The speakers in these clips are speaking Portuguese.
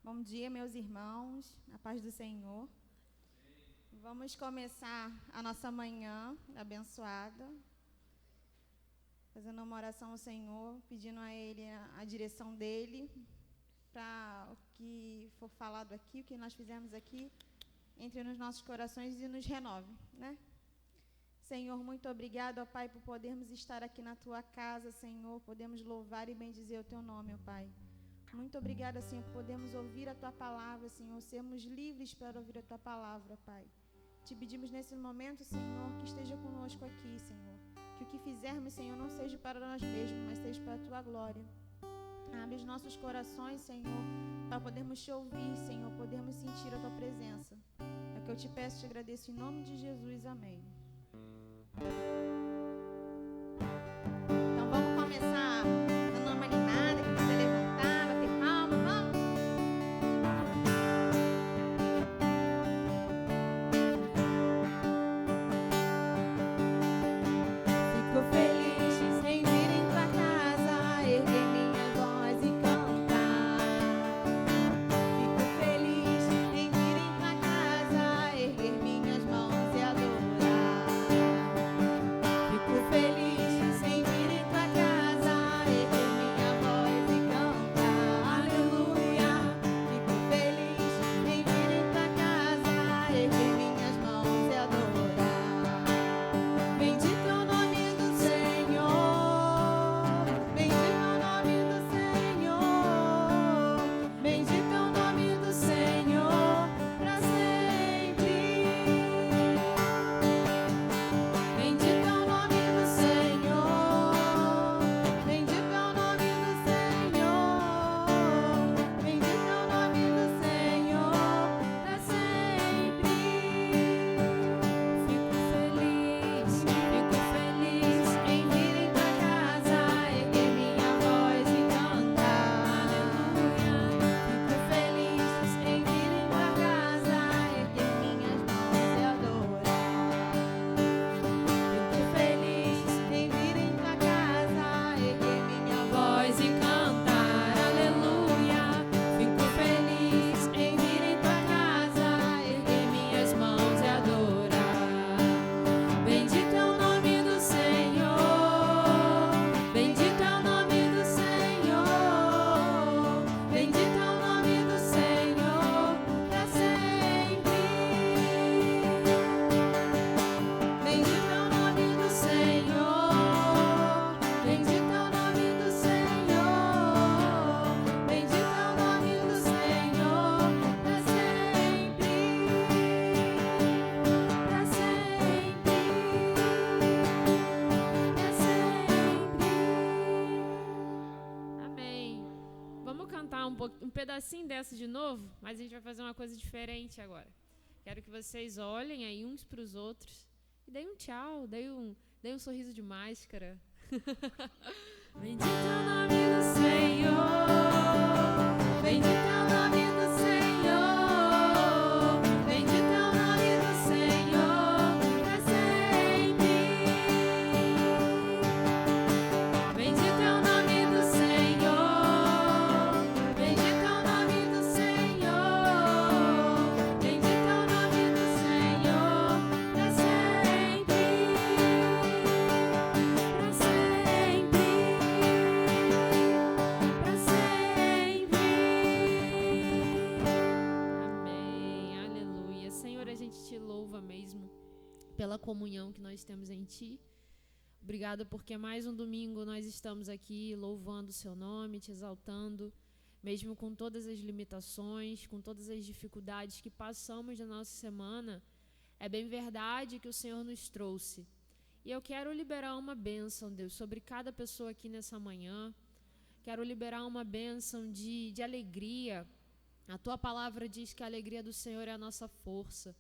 Bom dia, meus irmãos, a paz do Senhor. Vamos começar a nossa manhã abençoada, fazendo uma oração ao Senhor, pedindo a Ele a direção dEle, para o que for falado aqui, o que nós fizemos aqui, entre nos nossos corações e nos renove, né? Senhor, muito obrigado, ó Pai, por podermos estar aqui na Tua casa, Senhor, podemos louvar e bendizer o Teu nome, ó Pai. Muito obrigada, Senhor, por podermos ouvir a Tua palavra, Senhor, sermos livres para ouvir a Tua palavra, Pai. Te pedimos nesse momento, Senhor, que esteja conosco aqui, Senhor. Que o que fizermos, Senhor, não seja para nós mesmos, mas seja para a Tua glória. Abre os nossos corações, Senhor, para podermos Te ouvir, Senhor, podermos sentir a Tua presença. É o que eu Te peço e Te agradeço em nome de Jesus. Amém. Então vamos começar dando uma animada, que precisa levantar, bater palma, vamos? Fico feliz em vir em tua casa, erguer minha voz e cantar. Fico feliz em vir em tua casa, erguer minhas mãos e adorar. Fico feliz em vir em tua casa, erguer minha voz e cantar. Aleluia. Fico feliz em vir em tua casa, erguer minhas mãos e adorar. Bendito é o nome do Senhor. Bendito é o nome do Senhor. Bendito é o nome do Senhor para sempre. Bendito é o nome do Senhor, bendito é o nome do Senhor, bendito é o nome do Senhor para sempre. Fico feliz em vir em tua casa, erguer minha voz e cantar. Aleluia. Fico feliz em vir em tua casa, erguer minhas mãos e adorar. Fico feliz em vir em tua casa, erguer minha voz e cantar. Aleluia. Fico feliz em vir em tua casa, erguer minhas mãos e adorar. Bendito é o nome do Senhor. Bendito é o nome do Senhor. Bendito é o nome do Senhor para sempre. Bendito é o nome do Senhor, bendito é o nome do Senhor, bendito é o nome do Senhor para sempre, para sempre, para sempre. Amém. Vamos cantar um pedacinho dessa de novo, mas a gente vai fazer uma coisa diferente agora. Quero que vocês olhem aí uns para os outros e deem um tchau, deem um sorriso de máscara. Bendito é o nome do Senhor, bendito é o nome do Senhor, bendito é o nome do Senhor para sempre. Bendito é o nome do Senhor, bendito é o nome do Senhor, bendito é o nome do Senhor para sempre, para sempre, para sempre. Amém, aleluia. Senhor, a gente te louva mesmo pela comunhão que nós temos em Ti. Obrigada porque mais um domingo nós estamos aqui louvando o Seu nome, Te exaltando, mesmo com todas as limitações, com todas as dificuldades que passamos na nossa semana. É bem verdade que o Senhor nos trouxe. E eu quero liberar uma bênção, Deus, sobre cada pessoa aqui nessa manhã. Quero liberar uma bênção de alegria. A Tua palavra diz que a alegria do Senhor é a nossa força.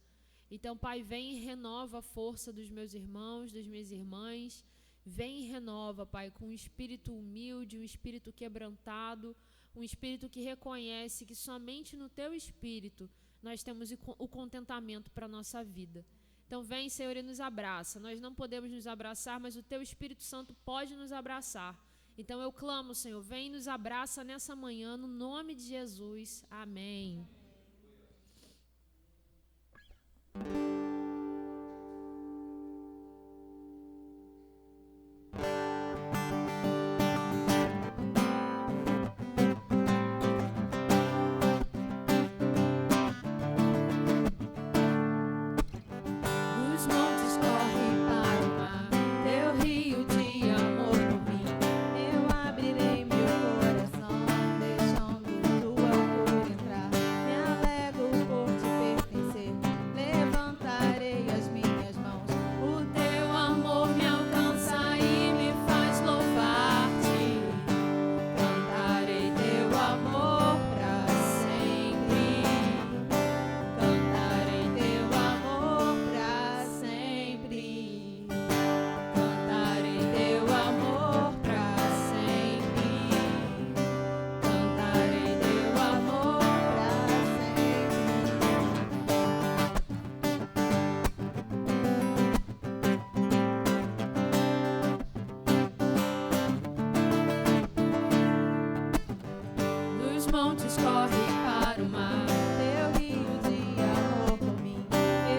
Então, Pai, vem e renova a força dos meus irmãos, das minhas irmãs. Vem e renova, Pai, com um espírito humilde, um espírito quebrantado, um espírito que reconhece que somente no Teu Espírito nós temos o contentamento para a nossa vida. Então, vem, Senhor, e nos abraça. Nós não podemos nos abraçar, mas o Teu Espírito Santo pode nos abraçar. Então eu clamo, Senhor, vem e nos abraça nessa manhã, no nome de Jesus. Amém. Montes corre para o mar, teu rio de amor por mim.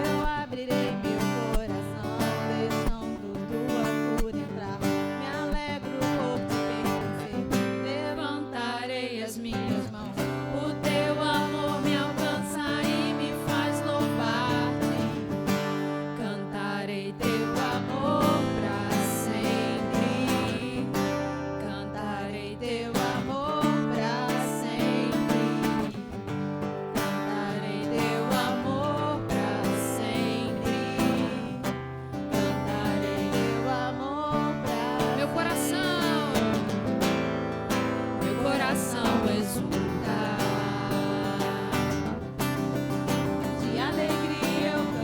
Eu abrirei meu coração, deixando tua cura entrar. Me alegro por te pertencer, levantarei as minhas mãos. O teu amor me alcança e me faz louvar-te. Cantarei teu amor pra sempre. Cantarei teu amor pra sempre. Cantarei teu amor pra sempre. Cantarei teu amor pra sempre. Meu coração exulta. De alegria eu canto.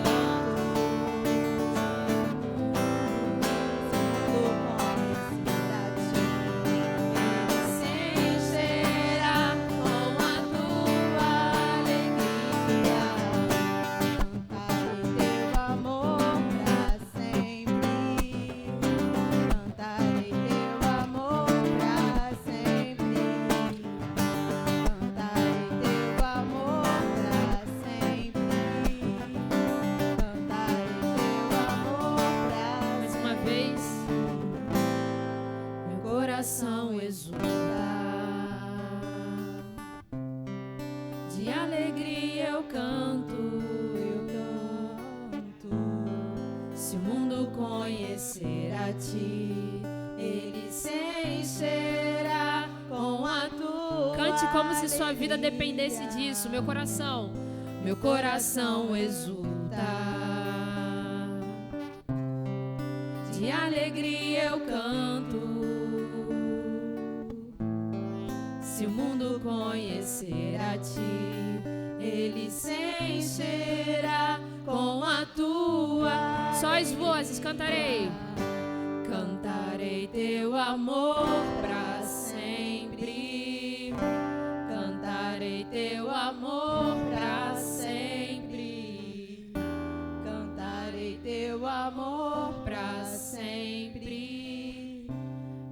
Se encherá com a tua alegria. Cantarei teu amor pra sempre. Cantarei teu amor pra sempre. Cantarei teu amor pra sempre. Cantarei teu amor pra mais uma vez. Meu coração exulta. De alegria eu canto, Se o mundo conhecer a ti, ele se encherá com a tua. Cante como se sua vida dependesse disso, meu coração exulta. De alegria eu canto. Se o mundo conhecer a ti, ele se encherá com a tua. Só as vozes, cantarei. Cantarei teu amor pra sempre. Cantarei teu amor pra sempre. Cantarei teu amor pra sempre.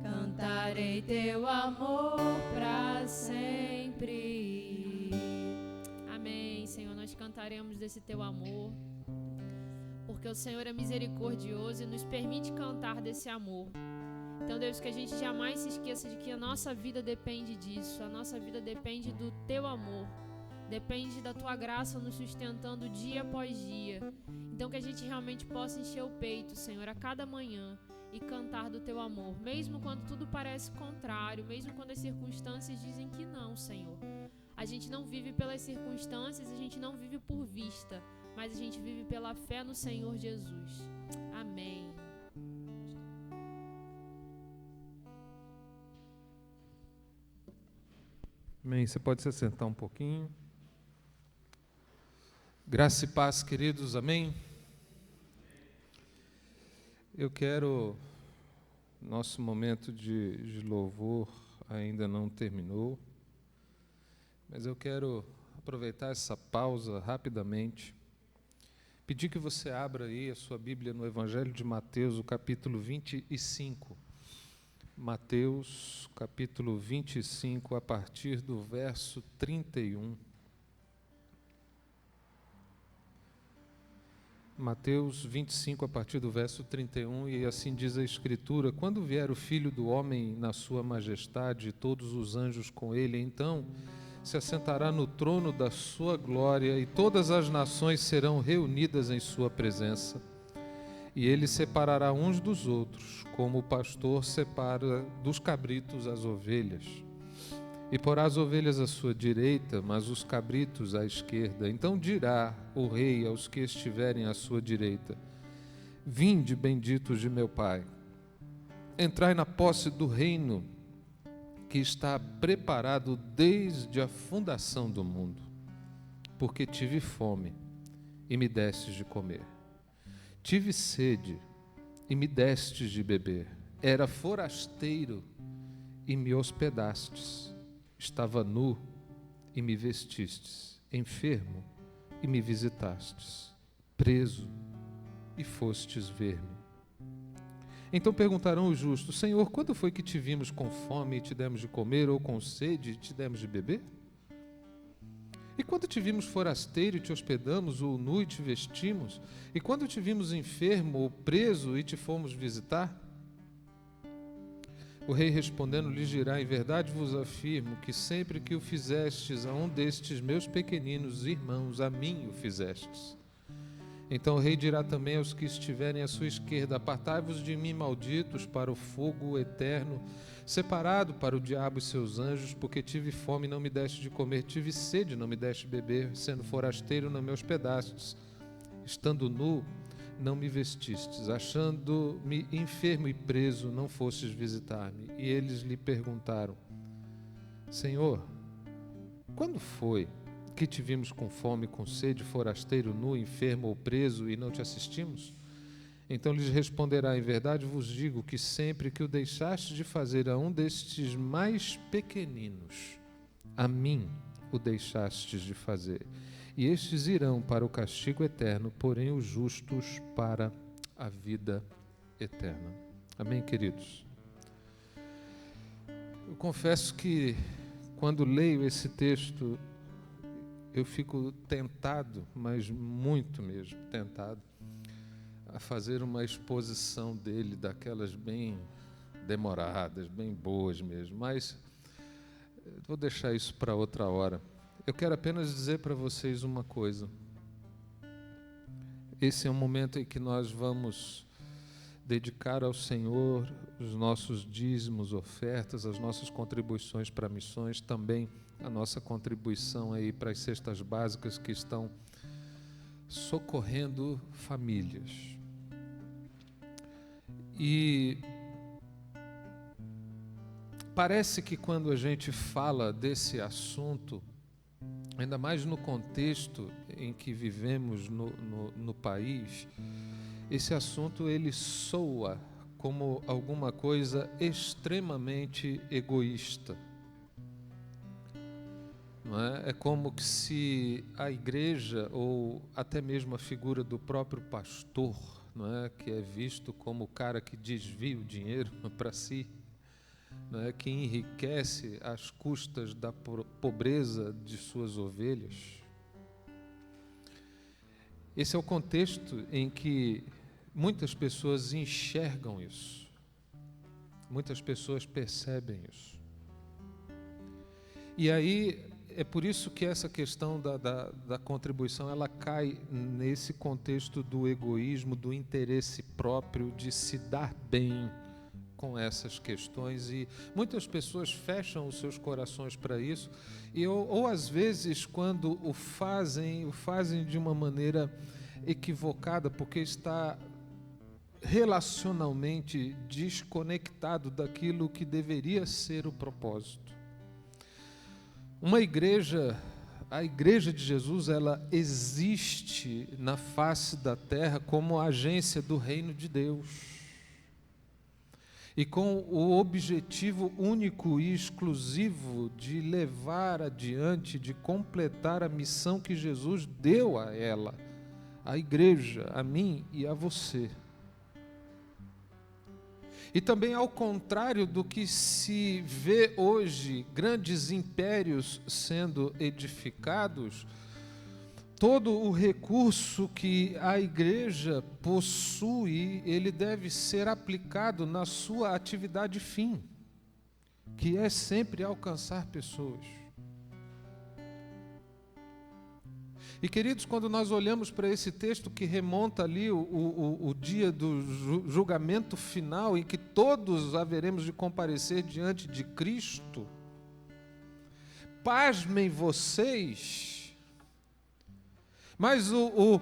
Cantarei teu amor pra sempre. Amém, Senhor, nós cantaremos desse teu amor, porque o Senhor é misericordioso e nos permite cantar desse amor. Então, Deus, que a gente jamais se esqueça de que a nossa vida depende disso, a nossa vida depende do teu amor, depende da tua graça nos sustentando dia após dia. Então, que a gente realmente possa encher o peito, Senhor, a cada manhã e cantar do teu amor, mesmo quando tudo parece contrário, mesmo quando as circunstâncias dizem que não, Senhor. A gente não vive pelas circunstâncias, a gente não vive por vista, mas a gente vive pela fé no Senhor Jesus. Amém. Amém. Você pode se sentar um pouquinho. Graça e paz, queridos. Amém. Eu quero... Nosso momento de louvor ainda não terminou, mas eu quero aproveitar essa pausa rapidamente, pedir que você abra aí a sua Bíblia no Evangelho de Mateus, o capítulo 25. Mateus, capítulo 25, a partir do verso 31. Mateus 25, a partir do verso 31, e assim diz a Escritura: quando vier o Filho do Homem na sua majestade, e todos os anjos com ele, então se assentará no trono da sua glória, e todas as nações serão reunidas em sua presença. E ele separará uns dos outros, como o pastor separa dos cabritos as ovelhas. E porá as ovelhas à sua direita, mas os cabritos à esquerda. Então dirá o rei aos que estiverem à sua direita: vinde, benditos de meu Pai, entrai na posse do reino que está preparado desde a fundação do mundo. Porque tive fome e me destes de comer. Tive sede e me destes de beber. Era forasteiro e me hospedastes. Estava nu e me vestistes. Enfermo e me visitastes. Preso e fostes ver-me. Então perguntarão os justos: Senhor, quando foi que te vimos com fome e te demos de comer, ou com sede e te demos de beber? E quando te vimos forasteiro e te hospedamos, ou nu e te vestimos? E quando te vimos enfermo ou preso e te fomos visitar? O rei respondendo lhes dirá: em verdade vos afirmo que sempre que o fizestes a um destes meus pequeninos irmãos, a mim o fizestes. Então o rei dirá também aos que estiverem à sua esquerda: apartai-vos de mim, malditos, para o fogo eterno, separado para o diabo e seus anjos, porque tive fome e não me deste de comer, tive sede e não me deste de beber, sendo forasteiro não me hospedastes, estando nu não me vestistes, achando-me enfermo e preso não fostes visitar-me. E eles lhe perguntaram: Senhor, quando foi que te vimos com fome, com sede, forasteiro, nu, enfermo ou preso, e não te assistimos? Então lhes responderá: em verdade vos digo que sempre que o deixastes de fazer a um destes mais pequeninos, a mim o deixastes de fazer. E estes irão para o castigo eterno, porém os justos para a vida eterna. Amém, queridos? Eu confesso que quando leio esse texto, eu fico tentado, mas muito mesmo tentado, a fazer uma exposição dele, daquelas bem demoradas, bem boas mesmo, mas vou deixar isso para outra hora. Eu quero apenas dizer para vocês uma coisa. Esse é um momento em que nós vamos dedicar ao Senhor os nossos dízimos, ofertas, as nossas contribuições para missões, também a nossa contribuição aí para as cestas básicas que estão socorrendo famílias. E parece que quando a gente fala desse assunto, ainda mais no contexto em que vivemos no país, esse assunto ele soa como alguma coisa extremamente egoísta. Não é? É como que se a igreja, ou até mesmo a figura do próprio pastor, não é? Que é visto como o cara que desvia o dinheiro para si, não é? Que enriquece às custas da pobreza de suas ovelhas. Esse é o contexto em que muitas pessoas enxergam isso, muitas pessoas percebem isso. E aí é por isso que essa questão da contribuição, ela cai nesse contexto do egoísmo, do interesse próprio, de se dar bem com essas questões, e muitas pessoas fecham os seus corações para isso, ou às vezes quando o fazem de uma maneira equivocada, porque está relacionalmente desconectado daquilo que deveria ser o propósito. A igreja de Jesus, ela existe na face da terra como agência do reino de Deus, e com o objetivo único e exclusivo de levar adiante, de completar a missão que Jesus deu a ela, a igreja, a mim e a você. E também ao contrário do que se vê hoje, grandes impérios sendo edificados, todo o recurso que a igreja possui, ele deve ser aplicado na sua atividade fim, que é sempre alcançar pessoas. E, queridos, quando nós olhamos para esse texto que remonta ali o dia do julgamento final, em que todos haveremos de comparecer diante de Cristo, pasmem vocês, mas o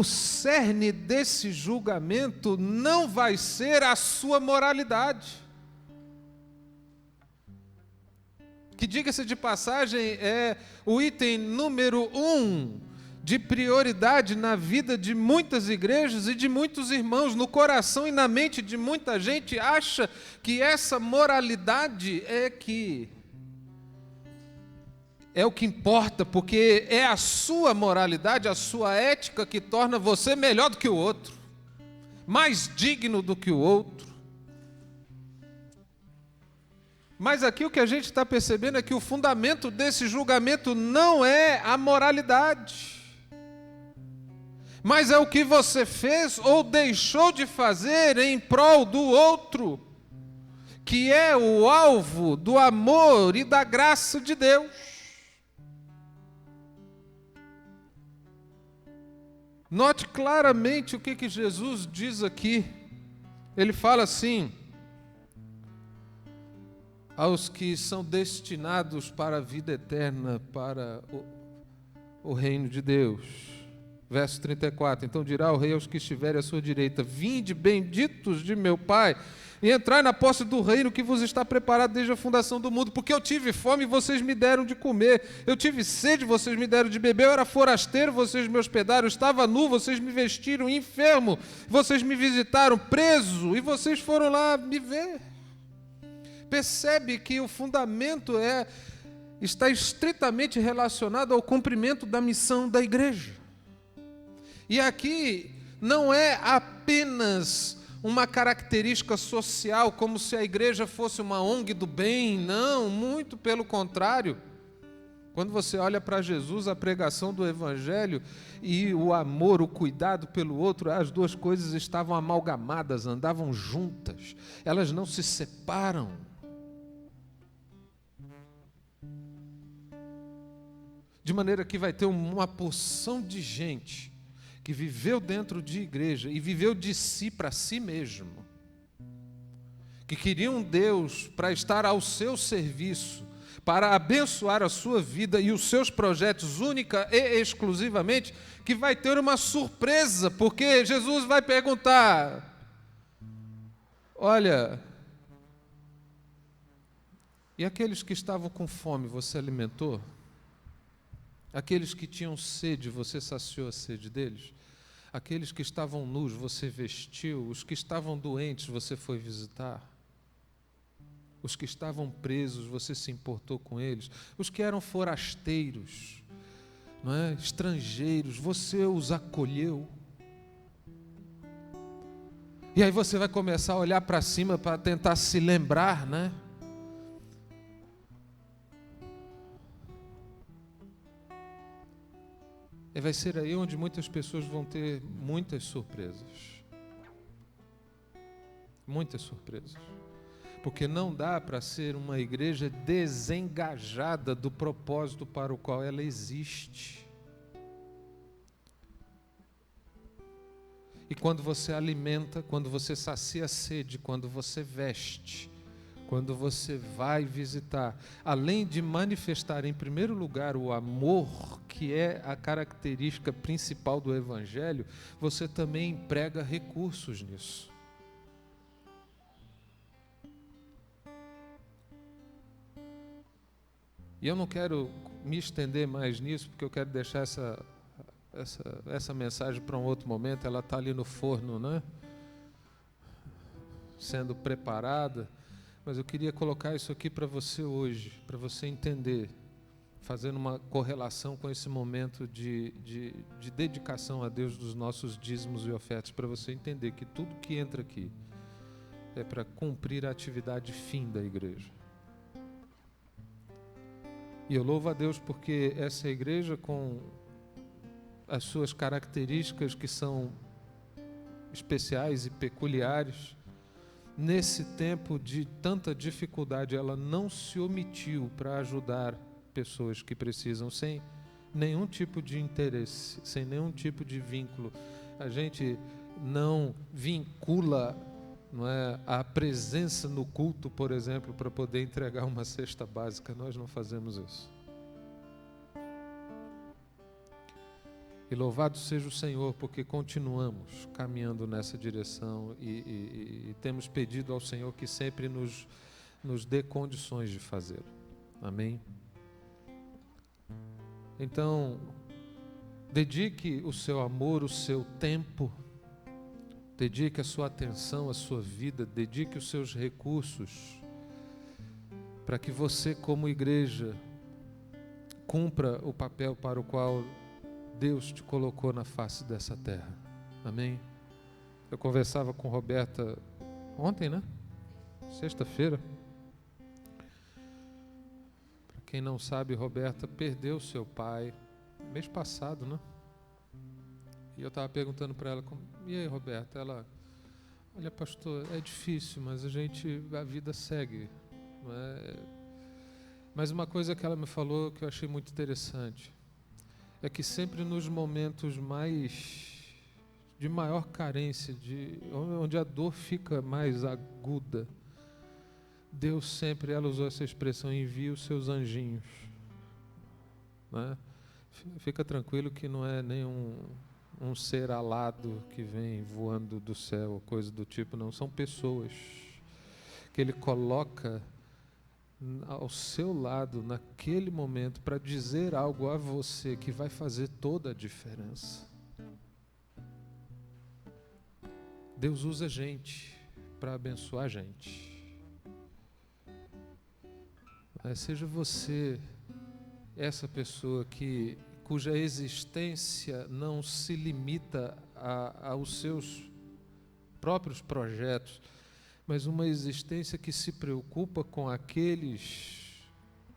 cerne desse julgamento não vai ser a sua moralidade. Que, diga-se de passagem, é o item número 1 de prioridade na vida de muitas igrejas e de muitos irmãos. No coração e na mente de muita gente acha que essa moralidade é o que importa, porque é a sua moralidade, a sua ética que torna você melhor do que o outro, mais digno do que o outro. Mas aqui o que a gente está percebendo é que o fundamento desse julgamento não é a moralidade, mas é o que você fez ou deixou de fazer em prol do outro, que é o alvo do amor e da graça de Deus. Note claramente o que Jesus diz aqui. Ele fala assim: aos que são destinados para a vida eterna, para o reino de Deus. Verso 34, então dirá o rei aos que estiverem à sua direita: vinde, benditos de meu Pai, e entrai na posse do reino que vos está preparado desde a fundação do mundo, porque eu tive fome e vocês me deram de comer, eu tive sede, vocês me deram de beber, eu era forasteiro, vocês me hospedaram, eu estava nu, vocês me vestiram, enfermo, vocês me visitaram, preso, e vocês foram lá me ver. Percebe que o fundamento está estritamente relacionado ao cumprimento da missão da igreja. E aqui não é apenas uma característica social, como se a igreja fosse uma ONG do bem, não, muito pelo contrário. Quando você olha para Jesus, a pregação do Evangelho e o amor, o cuidado pelo outro, as duas coisas estavam amalgamadas, andavam juntas, elas não se separam. De maneira que vai ter uma porção de gente que viveu dentro de igreja e viveu de si para si mesmo, que queria um Deus para estar ao seu serviço, para abençoar a sua vida e os seus projetos única e exclusivamente, que vai ter uma surpresa, porque Jesus vai perguntar: olha, e aqueles que estavam com fome, você alimentou? Aqueles que tinham sede, você saciou a sede deles? Aqueles que estavam nus, você vestiu? Os que estavam doentes, você foi visitar? Os que estavam presos, você se importou com eles? Os que eram forasteiros, não é? Estrangeiros, você os acolheu? E aí você vai começar a olhar para cima para tentar se lembrar, né? E vai ser aí onde muitas pessoas vão ter muitas surpresas. Muitas surpresas. Porque não dá para ser uma igreja desengajada do propósito para o qual ela existe. E quando você alimenta, quando você sacia a sede, quando você veste, quando você vai visitar, além de manifestar em primeiro lugar o amor, que é a característica principal do Evangelho, você também emprega recursos nisso. E eu não quero me estender mais nisso, porque eu quero deixar essa mensagem para um outro momento. Ela está ali no forno, né? Sendo preparada. Mas eu queria colocar isso aqui para você hoje, para você entender, fazendo uma correlação com esse momento de dedicação a Deus dos nossos dízimos e ofertas, para você entender que tudo que entra aqui é para cumprir a atividade fim da igreja. E eu louvo a Deus porque essa igreja, com as suas características que são especiais e peculiares, nesse tempo de tanta dificuldade, ela não se omitiu para ajudar pessoas que precisam, sem nenhum tipo de interesse, sem nenhum tipo de vínculo. A gente não vincula, não é, a presença no culto, por exemplo, para poder entregar uma cesta básica. Nós não fazemos isso. E louvado seja o Senhor, porque continuamos caminhando nessa direção e temos pedido ao Senhor que sempre nos dê condições de fazê-lo. Amém? Então, dedique o seu amor, o seu tempo, dedique a sua atenção, a sua vida, dedique os seus recursos para que você, como igreja, cumpra o papel para o qual Deus te colocou na face dessa terra. Amém? Eu conversava com Roberta ontem, né? Sexta-feira. Para quem não sabe, Roberta perdeu seu pai mês passado, né? E eu estava perguntando para ela, e aí, Roberta? Ela, olha, pastor, é difícil, mas a vida segue. Não é? Mas uma coisa que ela me falou que eu achei muito interessante é que sempre nos momentos de maior carência, onde a dor fica mais aguda, Deus sempre, ela usou essa expressão, envia os seus anjinhos. Né? Fica tranquilo que não é nenhum um ser alado que vem voando do céu, coisa do tipo, não. São pessoas que Ele coloca ao seu lado naquele momento para dizer algo a você que vai fazer toda a diferença. Deus usa gente para abençoar a gente. Seja você essa pessoa cuja existência não se limita aos seus próprios projetos, mas uma existência que se preocupa com aqueles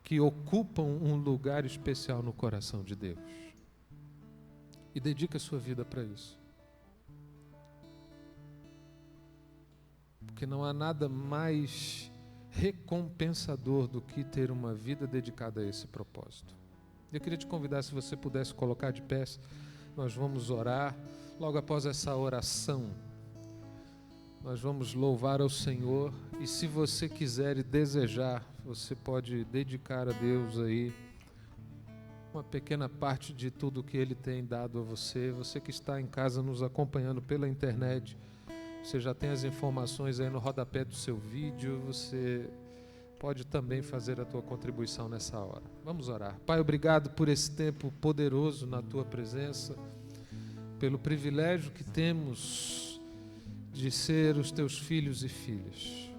que ocupam um lugar especial no coração de Deus. E dedica a sua vida para isso. Porque não há nada mais recompensador do que ter uma vida dedicada a esse propósito. Eu queria te convidar, se você pudesse colocar de pé, nós vamos orar. Logo após essa oração, nós vamos louvar ao Senhor, e se você quiser e desejar, você pode dedicar a Deus aí uma pequena parte de tudo que Ele tem dado a você. Você que está em casa nos acompanhando pela internet, você já tem as informações aí no rodapé do seu vídeo, você pode também fazer a tua contribuição nessa hora. Vamos orar. Pai, obrigado por esse tempo poderoso na Tua presença, pelo privilégio que temos de ser os Teus filhos e filhas,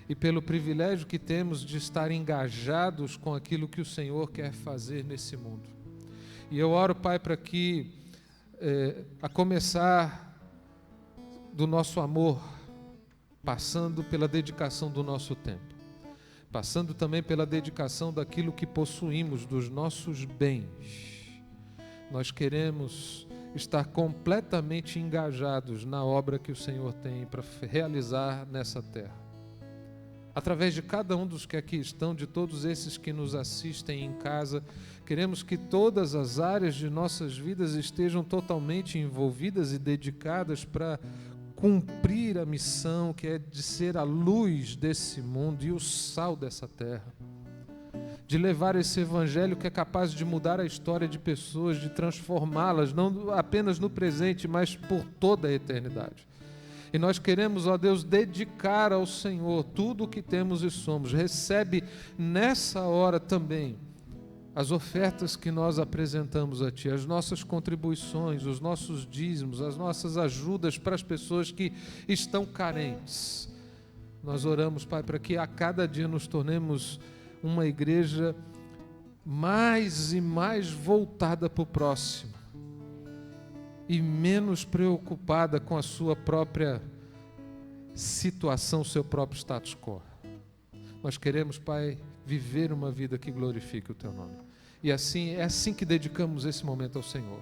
e pelo privilégio que temos de estar engajados com aquilo que o Senhor quer fazer nesse mundo. E eu oro, Pai, para que, a começar do nosso amor, passando pela dedicação do nosso tempo, passando também pela dedicação daquilo que possuímos, dos nossos bens, nós queremos estar completamente engajados na obra que o Senhor tem para realizar nessa terra. Através de cada um dos que aqui estão, de todos esses que nos assistem em casa, queremos que todas as áreas de nossas vidas estejam totalmente envolvidas e dedicadas para cumprir a missão que é de ser a luz desse mundo e o sal dessa terra, de levar esse evangelho que é capaz de mudar a história de pessoas, de transformá-las, não apenas no presente, mas por toda a eternidade. E nós queremos, ó Deus, dedicar ao Senhor tudo o que temos e somos. Recebe nessa hora também as ofertas que nós apresentamos a Ti, as nossas contribuições, os nossos dízimos, as nossas ajudas para as pessoas que estão carentes. Nós oramos, Pai, para que a cada dia nos tornemos uma igreja mais e mais voltada para o próximo e menos preocupada com a sua própria situação, seu próprio status quo. Nós queremos, Pai, viver uma vida que glorifique o Teu nome. E assim, é assim que dedicamos esse momento ao Senhor,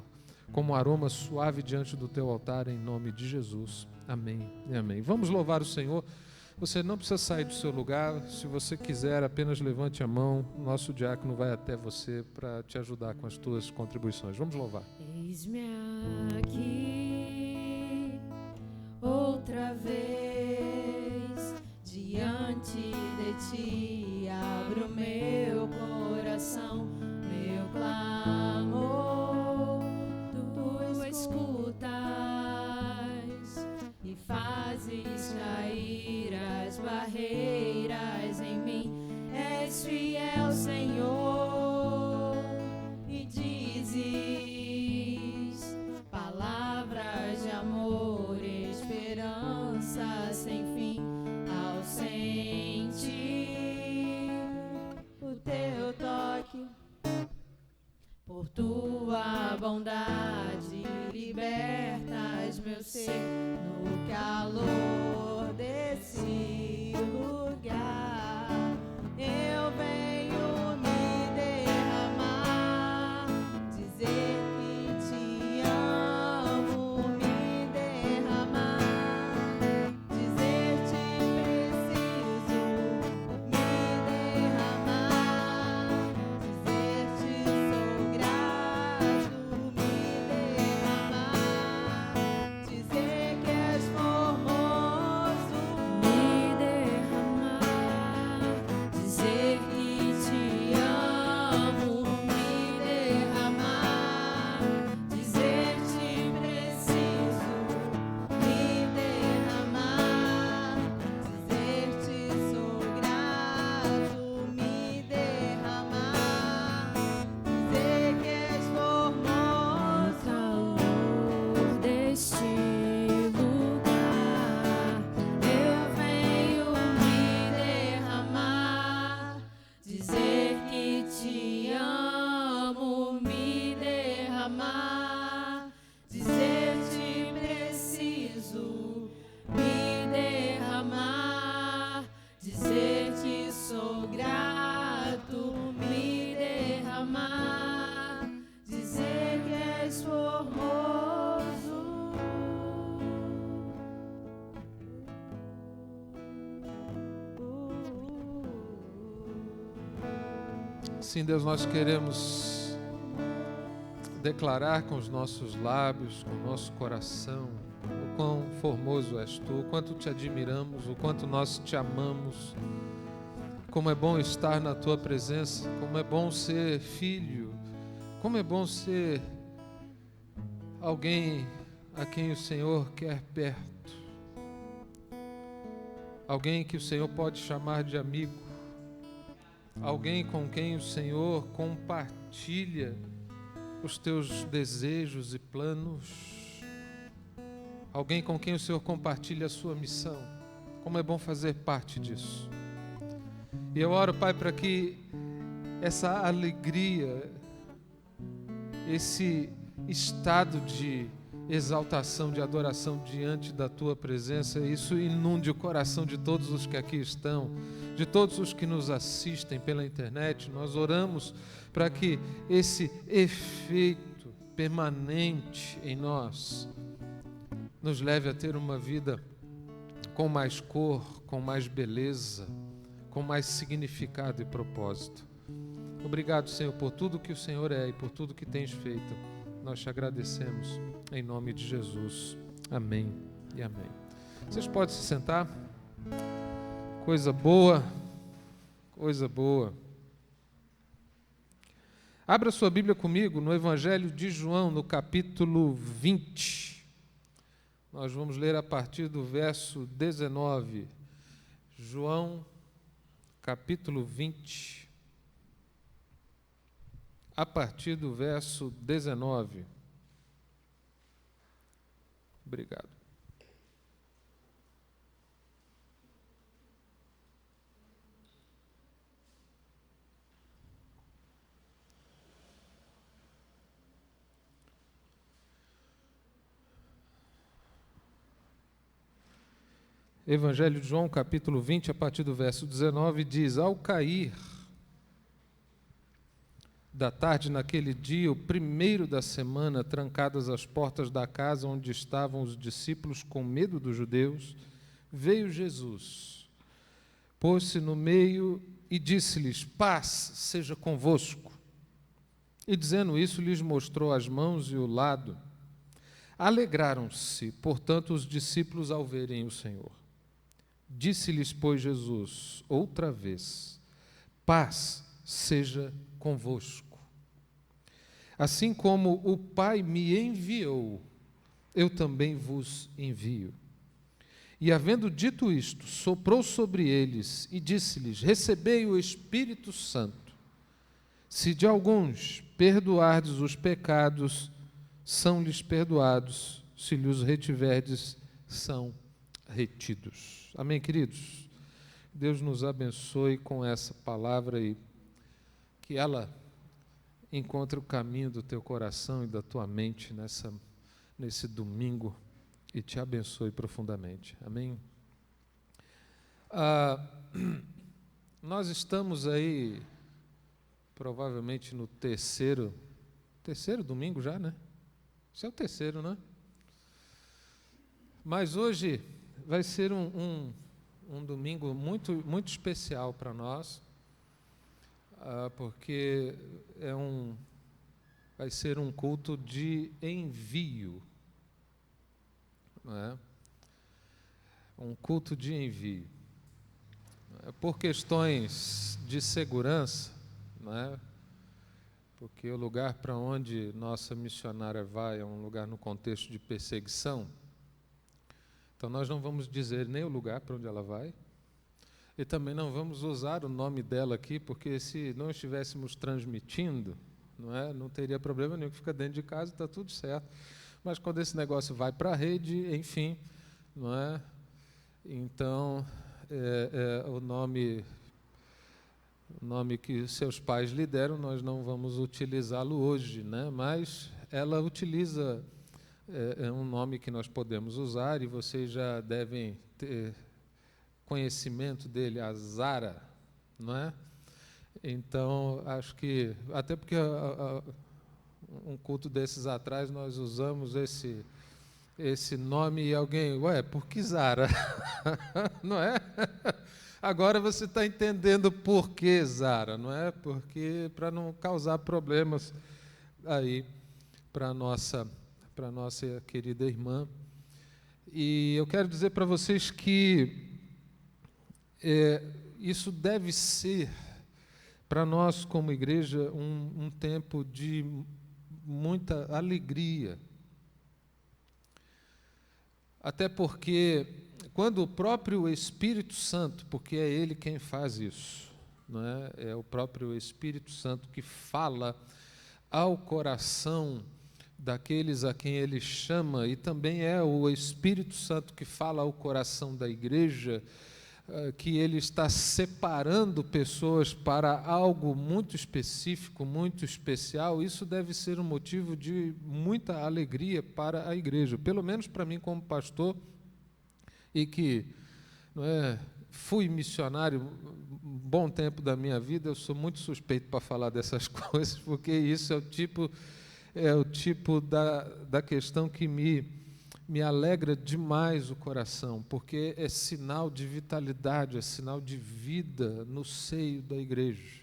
como um aroma suave diante do Teu altar, em nome de Jesus. Amém e amém. Vamos louvar o Senhor. Você não precisa sair do seu lugar. Se você quiser, apenas levante a mão. Nosso diácono vai até você para te ajudar com as tuas contribuições. Vamos louvar. Eis-me aqui outra vez diante de ti, abro meu coração, meu clamor, tu escutas e fazes cair as barreiras em mim. És fiel, Senhor, e dizes palavras de amor, esperança sem fim ao sentir o teu toque. Por tua bondade libertas meu ser no calor desse lugar. Eu venho me derramar, dizer que te amo, me derramar, dizer te preciso, me derramar, dizer te sou grato, me derramar, dizer que és formoso, me derramar, dizer que te amo, me derramar, dizer te preciso, me derramar, dizer te sou grato, me derramar, dizer que és formoso deste lugar. Eu venho me derramar, dizer que te amo, me derramar, dizer te preciso, me derramar, dizer te sou grato, me derramar, dizer que és formoso. Sim, Deus, nós queremos declarar com os nossos lábios, com o nosso coração, o quão formoso és tu, o quanto te admiramos, o quanto nós te amamos. Como é bom estar na tua presença, como é bom ser filho, como é bom ser alguém a quem o Senhor quer perto, alguém que o Senhor pode chamar de amigo, alguém com quem o Senhor compartilha os teus desejos e planos, alguém com quem o Senhor compartilha a sua missão. Como é bom fazer parte disso. E eu oro, Pai, para que essa alegria, esse estado de exaltação, de adoração diante da Tua presença, isso inunde o coração de todos os que aqui estão, de todos os que nos assistem pela internet. Nós oramos para que esse efeito permanente em nós nos leve a ter uma vida com mais cor, com mais beleza, com mais significado e propósito. Obrigado, Senhor, por tudo que o Senhor é e por tudo que tens feito. Nós te agradecemos em nome de Jesus. Amém e amém. Vocês podem se sentar. Coisa boa, coisa boa. Abra sua Bíblia comigo no Evangelho de João, no capítulo 20. Nós vamos ler a partir do verso 19. João, capítulo 20. A partir do verso 19. Obrigado. Evangelho de João, capítulo 20, a partir do verso 19, diz: Ao cair da tarde naquele dia, o primeiro da semana, trancadas as portas da casa onde estavam os discípulos com medo dos judeus, veio Jesus, pôs-se no meio e disse-lhes: Paz seja convosco. E dizendo isso, lhes mostrou as mãos e o lado. Alegraram-se, portanto, os discípulos ao verem o Senhor. Disse-lhes, pois, Jesus, outra vez: Paz seja convosco. Assim como o Pai me enviou, eu também vos envio. E, havendo dito isto, soprou sobre eles e disse-lhes: Recebei o Espírito Santo. Se de alguns perdoardes os pecados, são-lhes perdoados; se lhes retiverdes, são retidos. Amém, queridos? Deus nos abençoe com essa palavra e que ela encontre o caminho do teu coração e da tua mente nesse domingo e te abençoe profundamente. Amém? Nós estamos aí provavelmente no terceiro domingo já, né? Esse é o terceiro, né? Mas hoje vai ser um domingo muito, muito especial para nós, porque vai ser um culto de envio, não é? Um culto de envio. Por questões de segurança, não é? Porque o lugar para onde nossa missionária vai é um lugar no contexto de perseguição. Então nós não vamos dizer nem o lugar para onde ela vai, e também não vamos usar o nome dela aqui, porque se não estivéssemos transmitindo, não teria problema nenhum, que fica dentro de casa e está tudo certo. Mas quando esse negócio vai para a rede, enfim, não é? Então, o nome que seus pais lhe deram, nós não vamos utilizá-lo hoje, né? Mas ela utiliza um nome que nós podemos usar, e vocês já devem ter conhecimento dele, a Zara, não é? Então, acho que, até porque um culto desses atrás, nós usamos esse nome e alguém, por que Zara? Não é? Agora você está entendendo por que Zara, não é? Porque para não causar problemas aí para nossa querida irmã. E eu quero dizer para vocês que isso deve ser, para nós como igreja, um tempo de muita alegria. Até porque, quando o próprio Espírito Santo, porque é Ele quem faz isso, não é? É o próprio Espírito Santo que fala ao coração daqueles a quem Ele chama, e também é o Espírito Santo que fala ao coração da igreja, que Ele está separando pessoas para algo muito específico, muito especial. Isso deve ser um motivo de muita alegria para a igreja, pelo menos para mim como pastor, e que fui missionário um bom tempo da minha vida. Eu sou muito suspeito para falar dessas coisas, porque isso é o tipo da questão que me alegra demais o coração, porque é sinal de vitalidade, é sinal de vida no seio da igreja.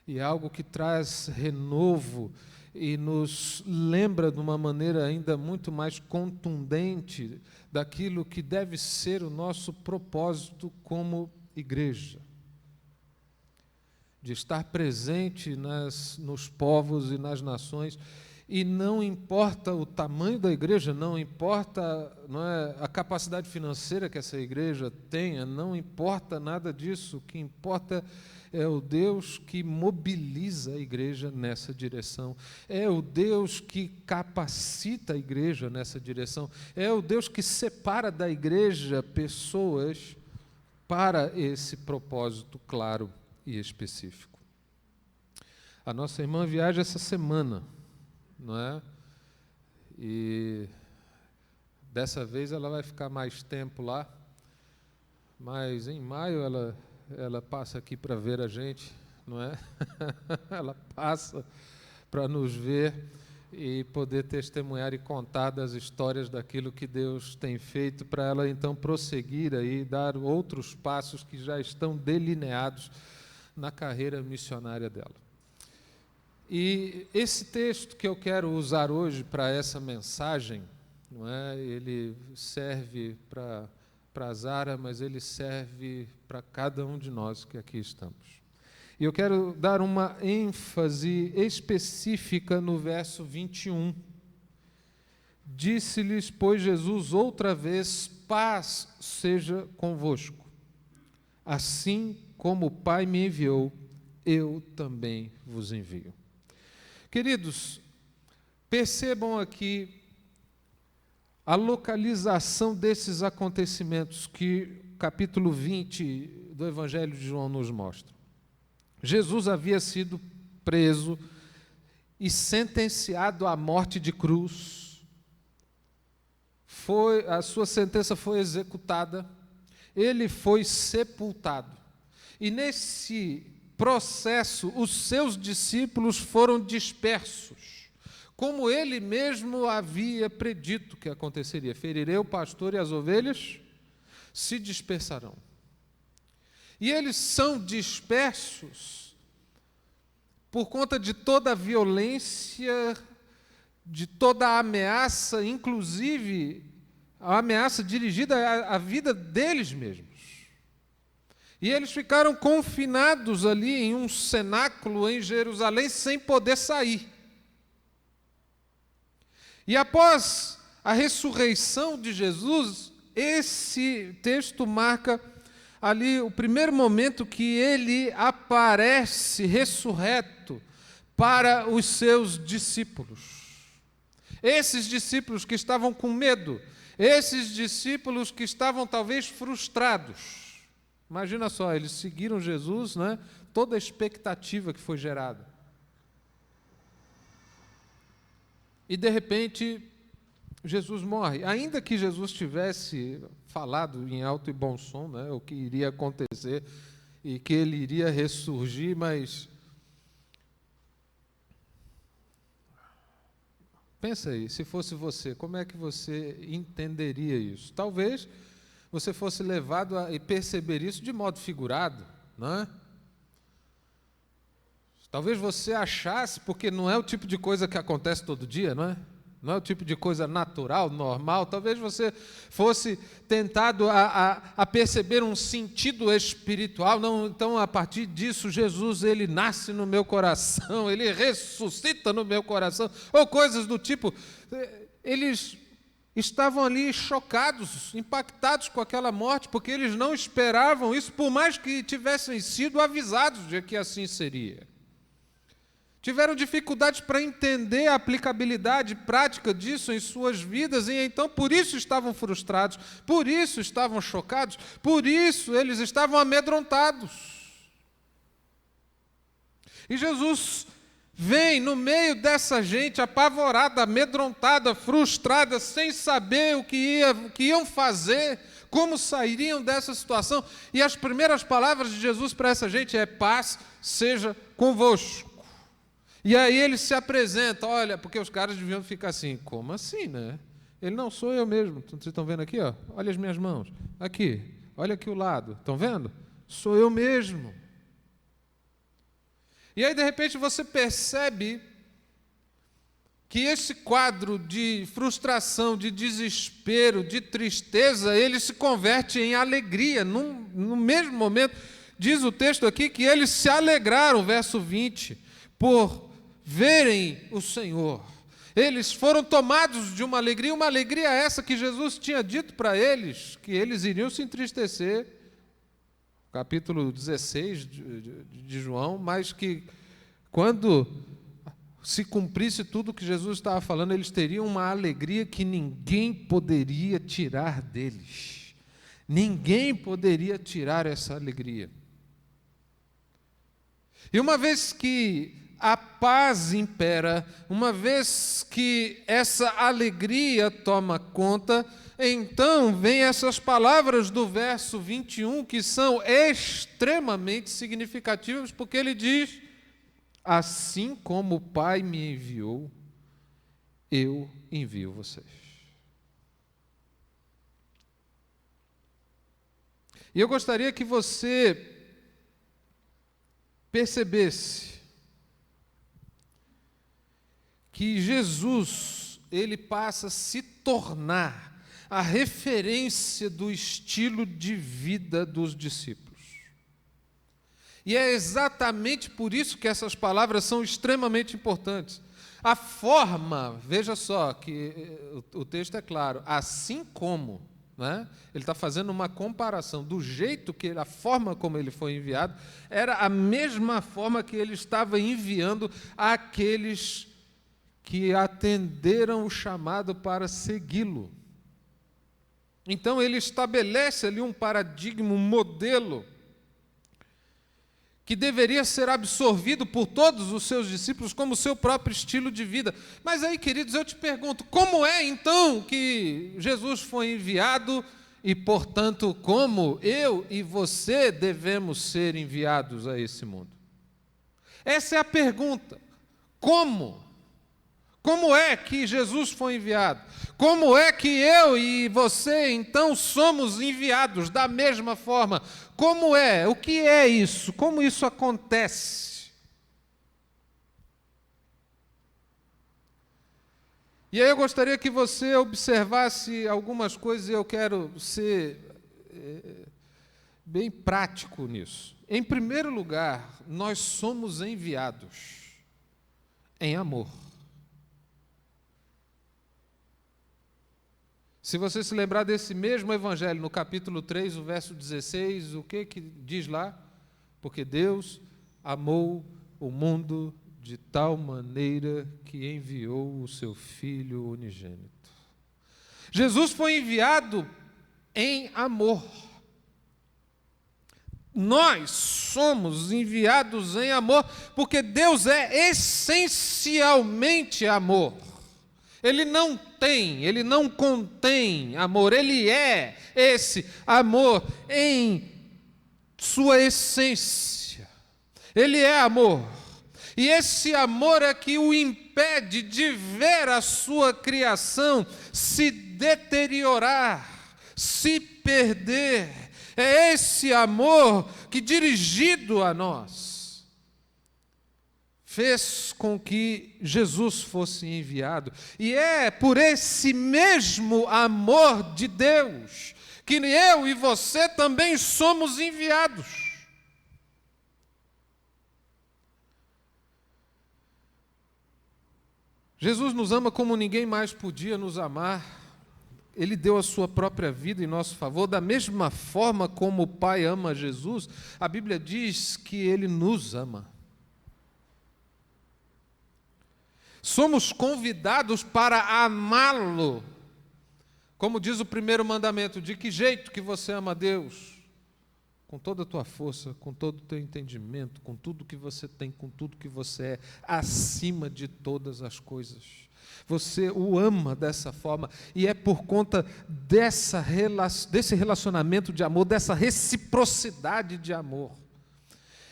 E é algo que traz renovo e nos lembra de uma maneira ainda muito mais contundente daquilo que deve ser o nosso propósito como igreja. De estar presente nos povos e nas nações. E não importa o tamanho da igreja, não importa a capacidade financeira que essa igreja tenha, não importa nada disso. O que importa é o Deus que mobiliza a igreja nessa direção, é o Deus que capacita a igreja nessa direção, é o Deus que separa da igreja pessoas para esse propósito claro e específico. A nossa irmã viaja essa semana, não é? E dessa vez ela vai ficar mais tempo lá, mas em maio ela passa aqui para ver a gente, não é? Ela passa para nos ver e poder testemunhar e contar das histórias daquilo que Deus tem feito, para ela então prosseguir aí, dar outros passos que já estão delineados na carreira missionária dela. E esse texto que eu quero usar hoje para essa mensagem, não é? Ele serve para a Zara, mas ele serve para cada um de nós que aqui estamos. E eu quero dar uma ênfase específica no verso 21. Disse-lhes, pois, Jesus outra vez, paz seja convosco. Assim como o Pai me enviou, eu também vos envio. Queridos, percebam aqui a localização desses acontecimentos que o capítulo 20 do Evangelho de João nos mostra. Jesus havia sido preso e sentenciado à morte de cruz. A sua sentença foi executada, ele foi sepultado. E nesse processo, os seus discípulos foram dispersos, como ele mesmo havia predito que aconteceria. Ferirei o pastor e as ovelhas se dispersarão. E eles são dispersos por conta de toda a violência, de toda a ameaça, inclusive a ameaça dirigida à vida deles mesmos. E eles ficaram confinados ali em um cenáculo em Jerusalém sem poder sair. E após a ressurreição de Jesus, esse texto marca ali o primeiro momento que ele aparece ressurreto para os seus discípulos. Esses discípulos que estavam com medo, esses discípulos que estavam talvez frustrados. Imagina só, eles seguiram Jesus, né? Toda a expectativa que foi gerada. E de repente, Jesus morre. Ainda que Jesus tivesse falado em alto e bom som, né, o que iria acontecer e que ele iria ressurgir, mas pensa aí, se fosse você, como é que você entenderia isso? Talvez você fosse levado a perceber isso de modo figurado, não é? Talvez você achasse, porque não é o tipo de coisa que acontece todo dia, não é? Não é o tipo de coisa natural, normal. Talvez você fosse tentado a perceber um sentido espiritual. Não, então, a partir disso, Jesus, ele nasce no meu coração, ele ressuscita no meu coração, ou coisas do tipo. Eles estavam ali chocados, impactados com aquela morte, porque eles não esperavam isso, por mais que tivessem sido avisados de que assim seria. Tiveram dificuldades para entender a aplicabilidade prática disso em suas vidas, e então por isso estavam frustrados, por isso estavam chocados, por isso eles estavam amedrontados. E Jesus vem no meio dessa gente apavorada, amedrontada, frustrada, sem saber o que iam fazer, como sairiam dessa situação. E as primeiras palavras de Jesus para essa gente é: paz seja convosco. E aí ele se apresenta, olha, porque os caras deviam ficar assim, como assim, né? Ele, não, sou eu mesmo. Vocês estão vendo aqui, ó? Olha as minhas mãos. Aqui, olha aqui o lado. Estão vendo? Sou eu mesmo. E aí, de repente, você percebe que esse quadro de frustração, de desespero, de tristeza, ele se converte em alegria. No mesmo momento, diz o texto aqui que eles se alegraram, verso 20, por verem o Senhor. Eles foram tomados de uma alegria essa que Jesus tinha dito para eles, que eles iriam se entristecer, capítulo 16 de João, mas que quando se cumprisse tudo que Jesus estava falando, eles teriam uma alegria que ninguém poderia tirar deles. Ninguém poderia tirar essa alegria. E uma vez que a paz impera, uma vez que essa alegria toma conta, então vem essas palavras do verso 21 que são extremamente significativas, porque ele diz: assim como o Pai me enviou, eu envio vocês. E eu gostaria que você percebesse que Jesus, ele passa a se tornar a referência do estilo de vida dos discípulos. E é exatamente por isso que essas palavras são extremamente importantes. A forma, veja só, que o texto é claro, assim como, né? Ele está fazendo uma comparação do jeito que, a forma como ele foi enviado, era a mesma forma que ele estava enviando aqueles que atenderam o chamado para segui-lo. Então ele estabelece ali um paradigma, um modelo, que deveria ser absorvido por todos os seus discípulos como seu próprio estilo de vida. Mas aí, queridos, eu te pergunto, como é então que Jesus foi enviado e, portanto, como eu e você devemos ser enviados a esse mundo? Essa é a pergunta. Como? Como é que Jesus foi enviado? Como é que eu e você, então, somos enviados da mesma forma? Como é? O que é isso? Como isso acontece? E aí eu gostaria que você observasse algumas coisas, e eu quero ser bem prático nisso. Em primeiro lugar, nós somos enviados em amor. Se você se lembrar desse mesmo evangelho, no capítulo 3, o verso 16, o que diz lá? Porque Deus amou o mundo de tal maneira que enviou o seu Filho unigênito. Jesus foi enviado em amor. Nós somos enviados em amor, porque Deus é essencialmente amor. Ele não contém amor, ele é esse amor em sua essência. Ele é amor. E esse amor é que o impede de ver a sua criação se deteriorar, se perder. É esse amor que, dirigido a nós, fez com que Jesus fosse enviado. E é por esse mesmo amor de Deus que eu e você também somos enviados. Jesus nos ama como ninguém mais podia nos amar. Ele deu a sua própria vida em nosso favor, da mesma forma como o Pai ama Jesus. A Bíblia diz que Ele nos ama. Somos convidados para amá-lo. Como diz o primeiro mandamento, de que jeito que você ama a Deus? Com toda a tua força, com todo o teu entendimento, com tudo que você tem, com tudo que você é, acima de todas as coisas. Você o ama dessa forma, e é por conta desse relacionamento de amor, dessa reciprocidade de amor,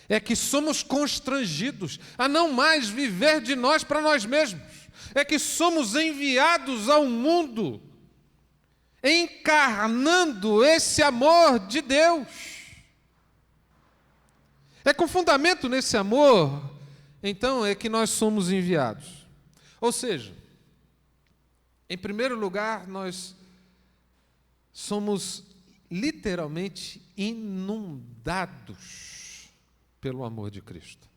é que somos constrangidos a não mais viver de nós para nós mesmos. É que somos enviados ao mundo, encarnando esse amor de Deus. É com fundamento nesse amor, então, é que nós somos enviados. Ou seja, em primeiro lugar, nós somos literalmente inundados pelo amor de Cristo.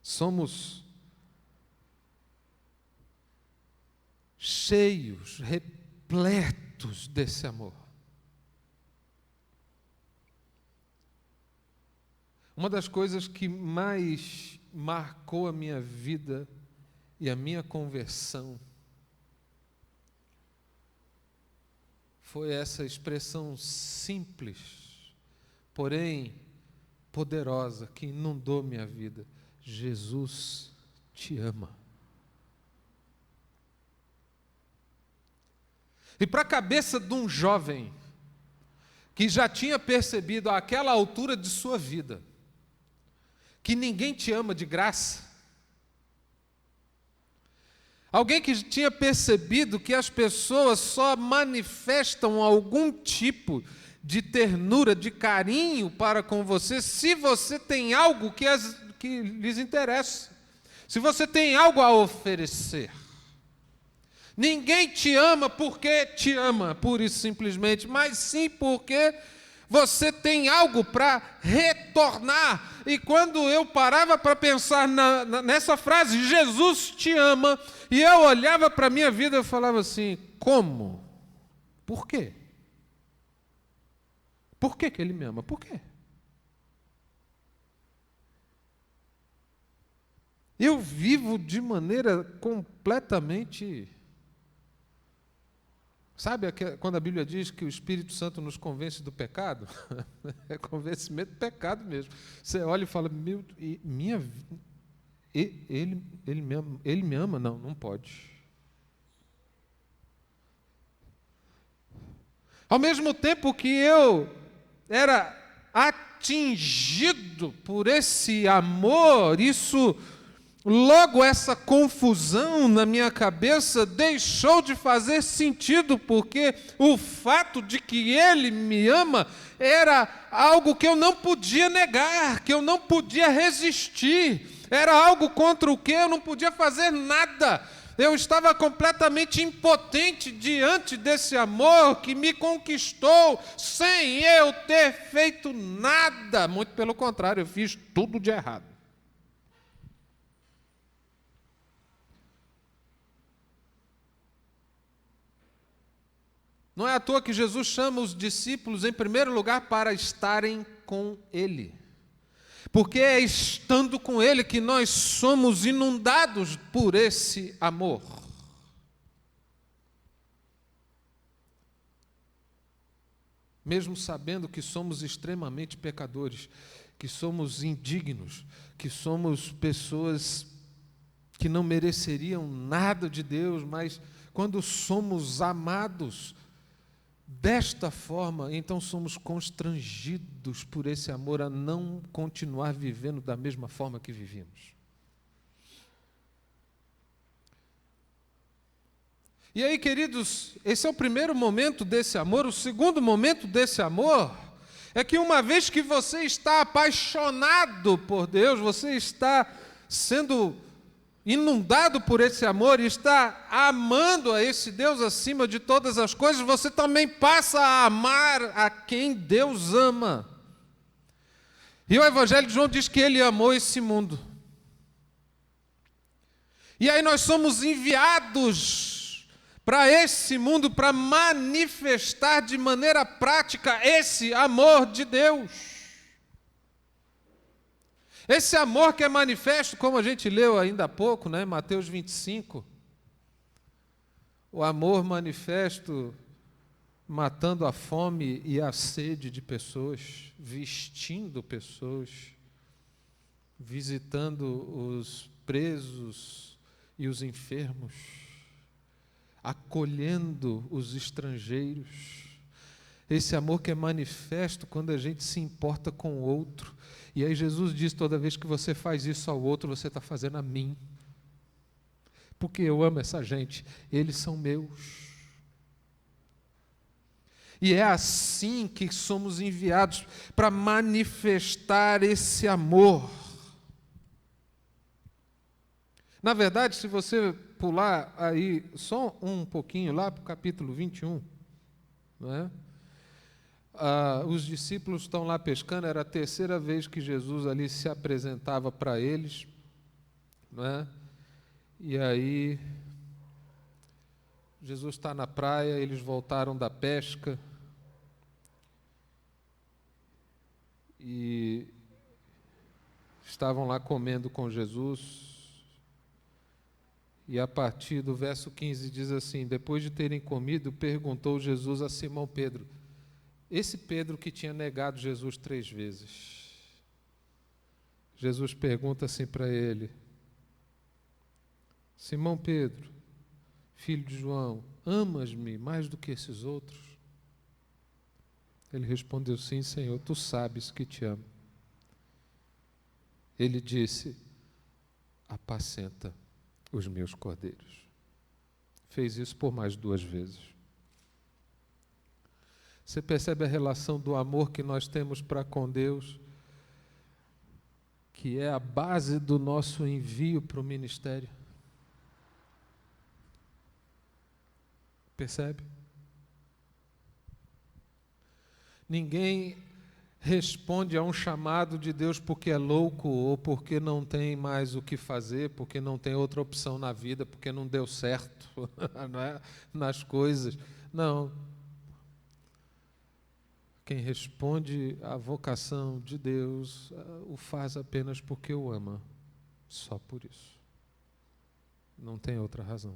Somos cheios, repletos desse amor. Uma das coisas que mais marcou a minha vida e a minha conversão foi essa expressão simples, porém poderosa que inundou minha vida. Jesus te ama. E para a cabeça de um jovem que já tinha percebido àquela altura de sua vida que ninguém te ama de graça, alguém que tinha percebido que as pessoas só manifestam algum tipo de ternura, de carinho para com você, se você tem algo que lhes interessa, se você tem algo a oferecer. Ninguém te ama porque te ama, pura e simplesmente, mas sim porque você tem algo para retornar. E quando eu parava para pensar nessa frase, Jesus te ama, e eu olhava para a minha vida e falava assim, como? Por quê? Por que Ele me ama? Por quê? Eu vivo de maneira completamente... Sabe quando a Bíblia diz que o Espírito Santo nos convence do pecado? É convencimento do pecado mesmo. Você olha e fala, ele me ama? Não, não pode. Ao mesmo tempo que eu era atingido por esse amor, logo essa confusão na minha cabeça deixou de fazer sentido, porque o fato de que Ele me ama era algo que eu não podia negar, que eu não podia resistir, era algo contra o que eu não podia fazer nada. Eu estava completamente impotente diante desse amor que me conquistou sem eu ter feito nada. Muito pelo contrário, eu fiz tudo de errado. Não é à toa que Jesus chama os discípulos, em primeiro lugar, para estarem com Ele. Porque é estando com Ele que nós somos inundados por esse amor. Mesmo sabendo que somos extremamente pecadores, que somos indignos, que somos pessoas que não mereceriam nada de Deus, mas quando somos amados desta forma, então somos constrangidos por esse amor a não continuar vivendo da mesma forma que vivíamos. E aí, queridos, esse é o primeiro momento desse amor. O segundo momento desse amor é que uma vez que você está apaixonado por Deus, você está sendo inundado por esse amor e está amando a esse Deus acima de todas as coisas, você também passa a amar a quem Deus ama. E o Evangelho de João diz que Ele amou esse mundo. E aí nós somos enviados para esse mundo para manifestar de maneira prática esse amor de Deus. Esse amor que é manifesto, como a gente leu ainda há pouco, né, Mateus 25, o amor manifesto matando a fome e a sede de pessoas, vestindo pessoas, visitando os presos e os enfermos, acolhendo os estrangeiros. Esse amor que é manifesto quando a gente se importa com o outro. E aí Jesus diz, toda vez que você faz isso ao outro, você está fazendo a mim. Porque eu amo essa gente, eles são meus. E é assim que somos enviados para manifestar esse amor. Na verdade, se você pular aí só um pouquinho lá para o capítulo 21, não é? Os discípulos estão lá pescando, era a terceira vez que Jesus ali se apresentava para eles, não é? E aí, Jesus está na praia, eles voltaram da pesca, e estavam lá comendo com Jesus, e a partir do verso 15 diz assim, depois de terem comido, perguntou Jesus a Simão Pedro, esse Pedro que tinha negado Jesus 3 vezes, Jesus pergunta assim para ele: Simão Pedro, filho de João, amas-me mais do que esses outros? Ele respondeu: sim, Senhor, tu sabes que te amo. Ele disse: apacenta os meus cordeiros. Fez isso por mais 2 vezes. Você percebe a relação do amor que nós temos para com Deus, que é a base do nosso envio para o ministério? Percebe? Ninguém responde a um chamado de Deus porque é louco ou porque não tem mais o que fazer, porque não tem outra opção na vida, porque não deu certo não é? Nas coisas. Não. Quem responde à vocação de Deus o faz apenas porque o ama. Só por isso. Não tem outra razão.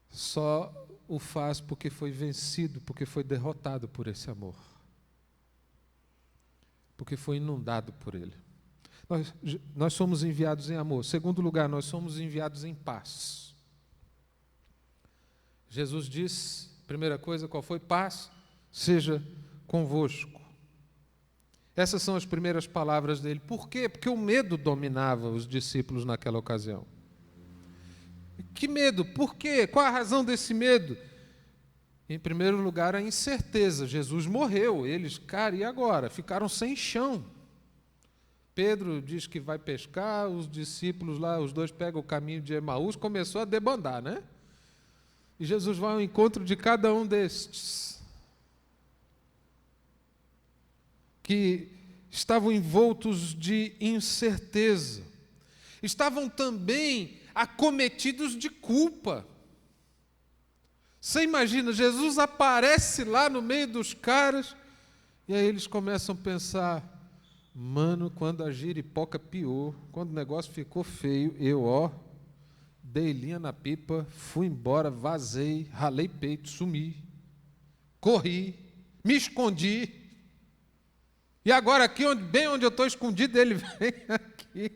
Só o faz porque foi vencido, porque foi derrotado por esse amor. Porque foi inundado por ele. Nós somos enviados em amor. Segundo lugar, nós somos enviados em paz. Jesus disse, primeira coisa, qual foi? Paz seja convosco. Essas são as primeiras palavras dele. Por quê? Porque o medo dominava os discípulos naquela ocasião. Que medo? Por quê? Qual a razão desse medo? Em primeiro lugar, a incerteza. Jesus morreu. Eles, cara, e agora? Ficaram sem chão. Pedro diz que vai pescar, os discípulos lá, os 2 pegam o caminho de Emaús, começou a debandar, né? E Jesus vai ao encontro de cada um destes, que estavam envoltos de incerteza. Estavam também acometidos de culpa. Você imagina, Jesus aparece lá no meio dos caras, e aí eles começam a pensar, mano, quando a giripoca piou, quando o negócio ficou feio, eu, dei linha na pipa, fui embora, vazei, ralei peito, sumi, corri, me escondi, e agora aqui, bem onde eu estou escondido, ele vem aqui.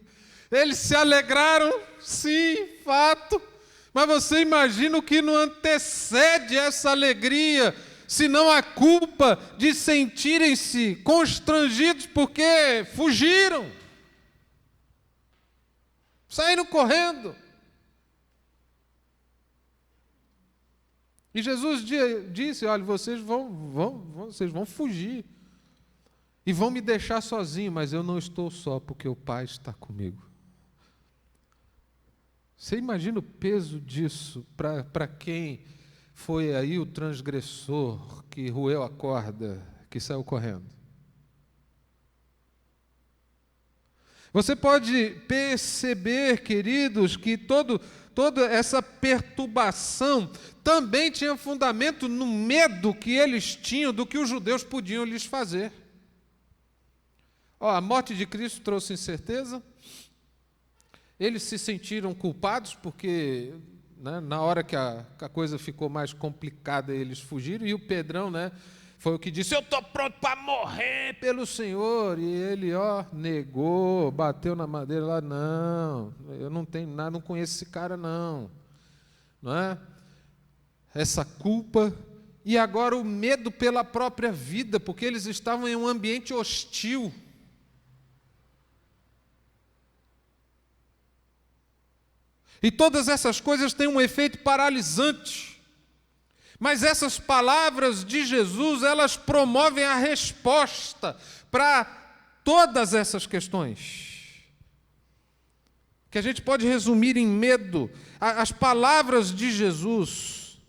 Eles se alegraram, sim, fato, mas você imagina o que não antecede essa alegria, senão a culpa de sentirem-se constrangidos porque fugiram, saíram correndo. E Jesus disse, olha, vocês vão fugir e vão me deixar sozinho, mas eu não estou só, porque o Pai está comigo. Você imagina o peso disso para quem foi aí o transgressor que roeu a corda, que saiu correndo? Você pode perceber, queridos, que toda essa perturbação também tinha fundamento no medo que eles tinham do que os judeus podiam lhes fazer. A morte de Cristo trouxe incerteza. Eles se sentiram culpados porque, né, na hora que a coisa ficou mais complicada, eles fugiram. E o Pedrão, né, foi o que disse, eu estou pronto para morrer pelo Senhor. E ele, negou, bateu na madeira lá, não, eu não tenho nada, não conheço esse cara não é? Essa culpa. E agora o medo pela própria vida, porque eles estavam em um ambiente hostil. E todas essas coisas têm um efeito paralisante. Mas essas palavras de Jesus, elas promovem a resposta para todas essas questões, que a gente pode resumir em medo. As palavras de Jesus,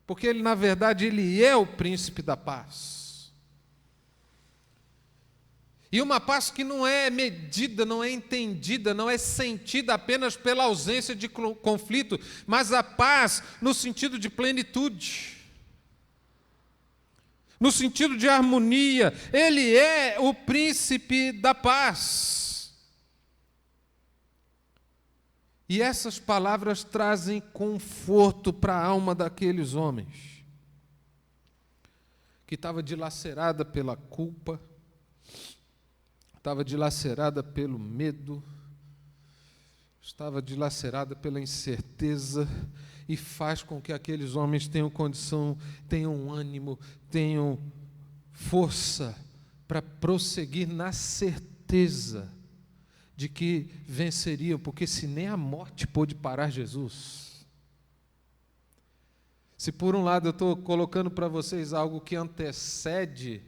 porque ele, na verdade, ele é o príncipe da paz. E uma paz que não é medida, não é entendida, não é sentida apenas pela ausência de conflito, mas a paz no sentido de plenitude, no sentido de harmonia. Ele é o príncipe da paz. E essas palavras trazem conforto para a alma daqueles homens, que estava dilacerada pela culpa, estava dilacerada pelo medo, estava dilacerada pela incerteza, e faz com que aqueles homens tenham condição, tenham ânimo, tenham força para prosseguir na certeza de que venceriam, porque se nem a morte pôde parar Jesus. Se por um lado eu estou colocando para vocês algo que antecede,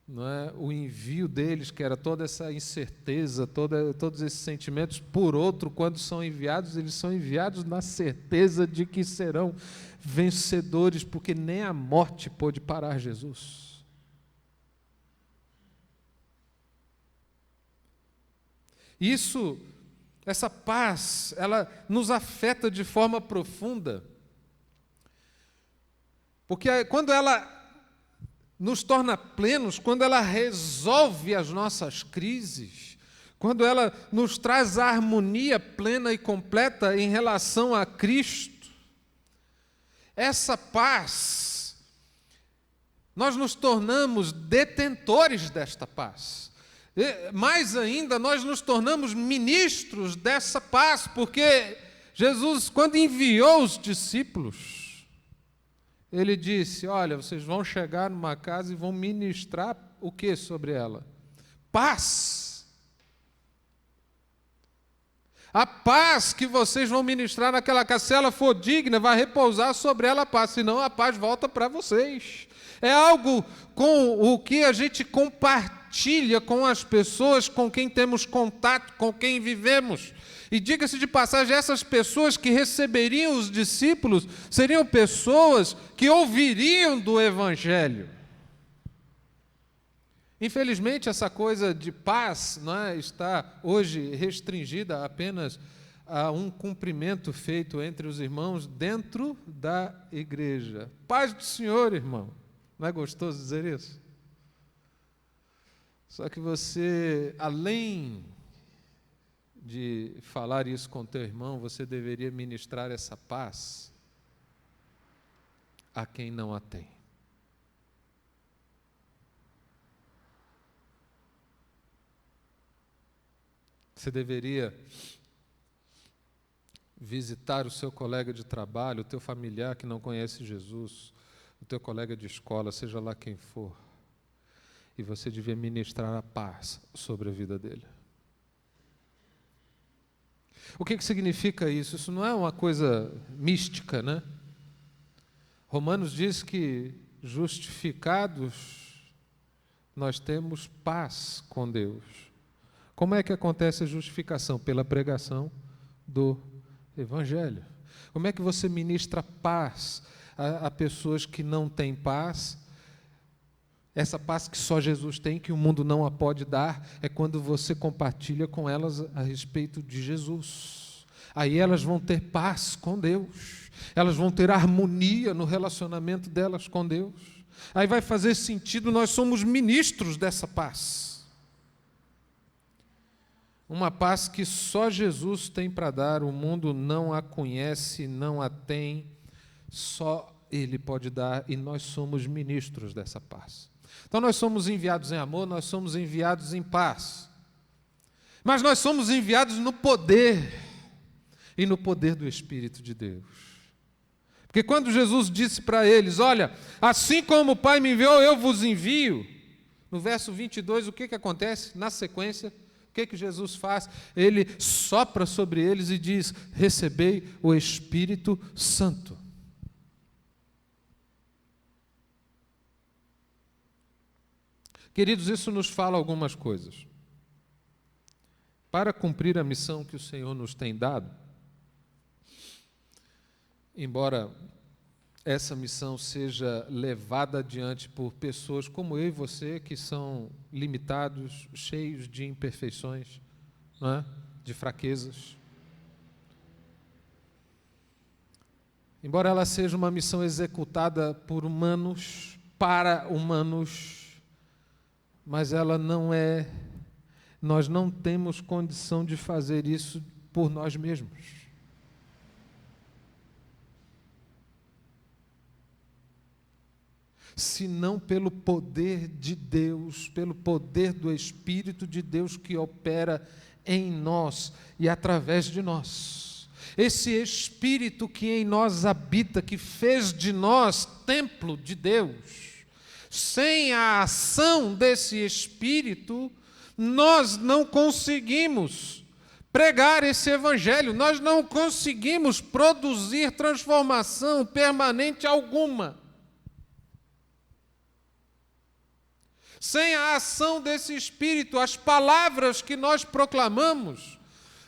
não é, o envio deles, que era toda essa incerteza, todos esses sentimentos, por outro, quando são enviados, eles são enviados na certeza de que serão vencedores, porque nem a morte pôde parar Jesus. Isso, essa paz, ela nos afeta de forma profunda, porque quando ela nos torna plenos, quando ela resolve as nossas crises, quando ela nos traz a harmonia plena e completa em relação a Cristo, essa paz, nós nos tornamos detentores desta paz. Mais ainda, nós nos tornamos ministros dessa paz, porque Jesus, quando enviou os discípulos, Ele disse, olha, vocês vão chegar numa casa e vão ministrar o que sobre ela? Paz. A paz que vocês vão ministrar naquela casa, se ela for digna, vai repousar sobre ela a paz, senão a paz volta para vocês. É algo com o que a gente compartilha com as pessoas com quem temos contato, com quem vivemos. E diga-se de passagem, essas pessoas que receberiam os discípulos seriam pessoas que ouviriam do Evangelho. Infelizmente, essa coisa de paz, não é, está hoje restringida apenas a um cumprimento feito entre os irmãos dentro da igreja. Paz do Senhor, irmão. Não é gostoso dizer isso? Só que você, além de falar isso com teu irmão, você deveria ministrar essa paz a quem não a tem. Você deveria visitar o seu colega de trabalho, o teu familiar que não conhece Jesus, o teu colega de escola, seja lá quem for, e você devia ministrar a paz sobre a vida dele. O que significa isso? Isso não é uma coisa mística, né? Romanos diz que, justificados, nós temos paz com Deus. Como é que acontece a justificação? Pela pregação do Evangelho. Como é que você ministra paz a pessoas que não têm paz? Essa paz que só Jesus tem, que o mundo não a pode dar, é quando você compartilha com elas a respeito de Jesus. Aí elas vão ter paz com Deus, elas vão ter harmonia no relacionamento delas com Deus. Aí vai fazer sentido, nós somos ministros dessa paz. Uma paz que só Jesus tem para dar, o mundo não a conhece, não a tem, só Ele pode dar, e nós somos ministros dessa paz. Então nós somos enviados em amor, nós somos enviados em paz. Mas nós somos enviados no poder, e no poder do Espírito de Deus. Porque quando Jesus disse para eles, olha, assim como o Pai me enviou, eu vos envio. No verso 22, o que acontece? Na sequência, o que Jesus faz? Ele sopra sobre eles e diz, recebei o Espírito Santo. Queridos, isso nos fala algumas coisas. Para cumprir a missão que o Senhor nos tem dado, embora essa missão seja levada adiante por pessoas como eu e você, que são limitados, cheios de imperfeições, não é? De fraquezas. Embora ela seja uma missão executada por humanos, para humanos, mas ela não é, nós não temos condição de fazer isso por nós mesmos. senão pelo poder de Deus, pelo poder do Espírito de Deus que opera em nós e através de nós. Esse Espírito que em nós habita, que fez de nós templo de Deus. Sem a ação desse Espírito, nós não conseguimos pregar esse Evangelho, nós não conseguimos produzir transformação permanente alguma. Sem a ação desse Espírito, as palavras que nós proclamamos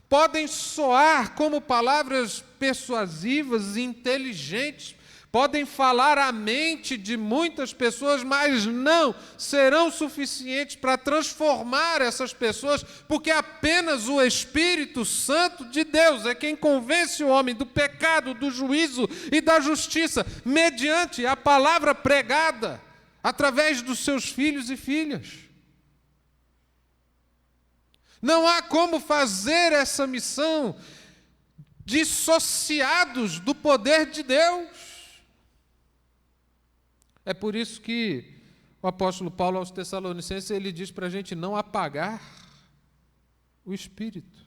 podem soar como palavras persuasivas e inteligentes, podem falar à mente de muitas pessoas, mas não serão suficientes para transformar essas pessoas, porque apenas o Espírito Santo de Deus é quem convence o homem do pecado, do juízo e da justiça, mediante a palavra pregada através dos seus filhos e filhas. Não há como fazer essa missão dissociados do poder de Deus. É por isso que o apóstolo Paulo aos Tessalonicenses, ele diz para a gente não apagar o Espírito.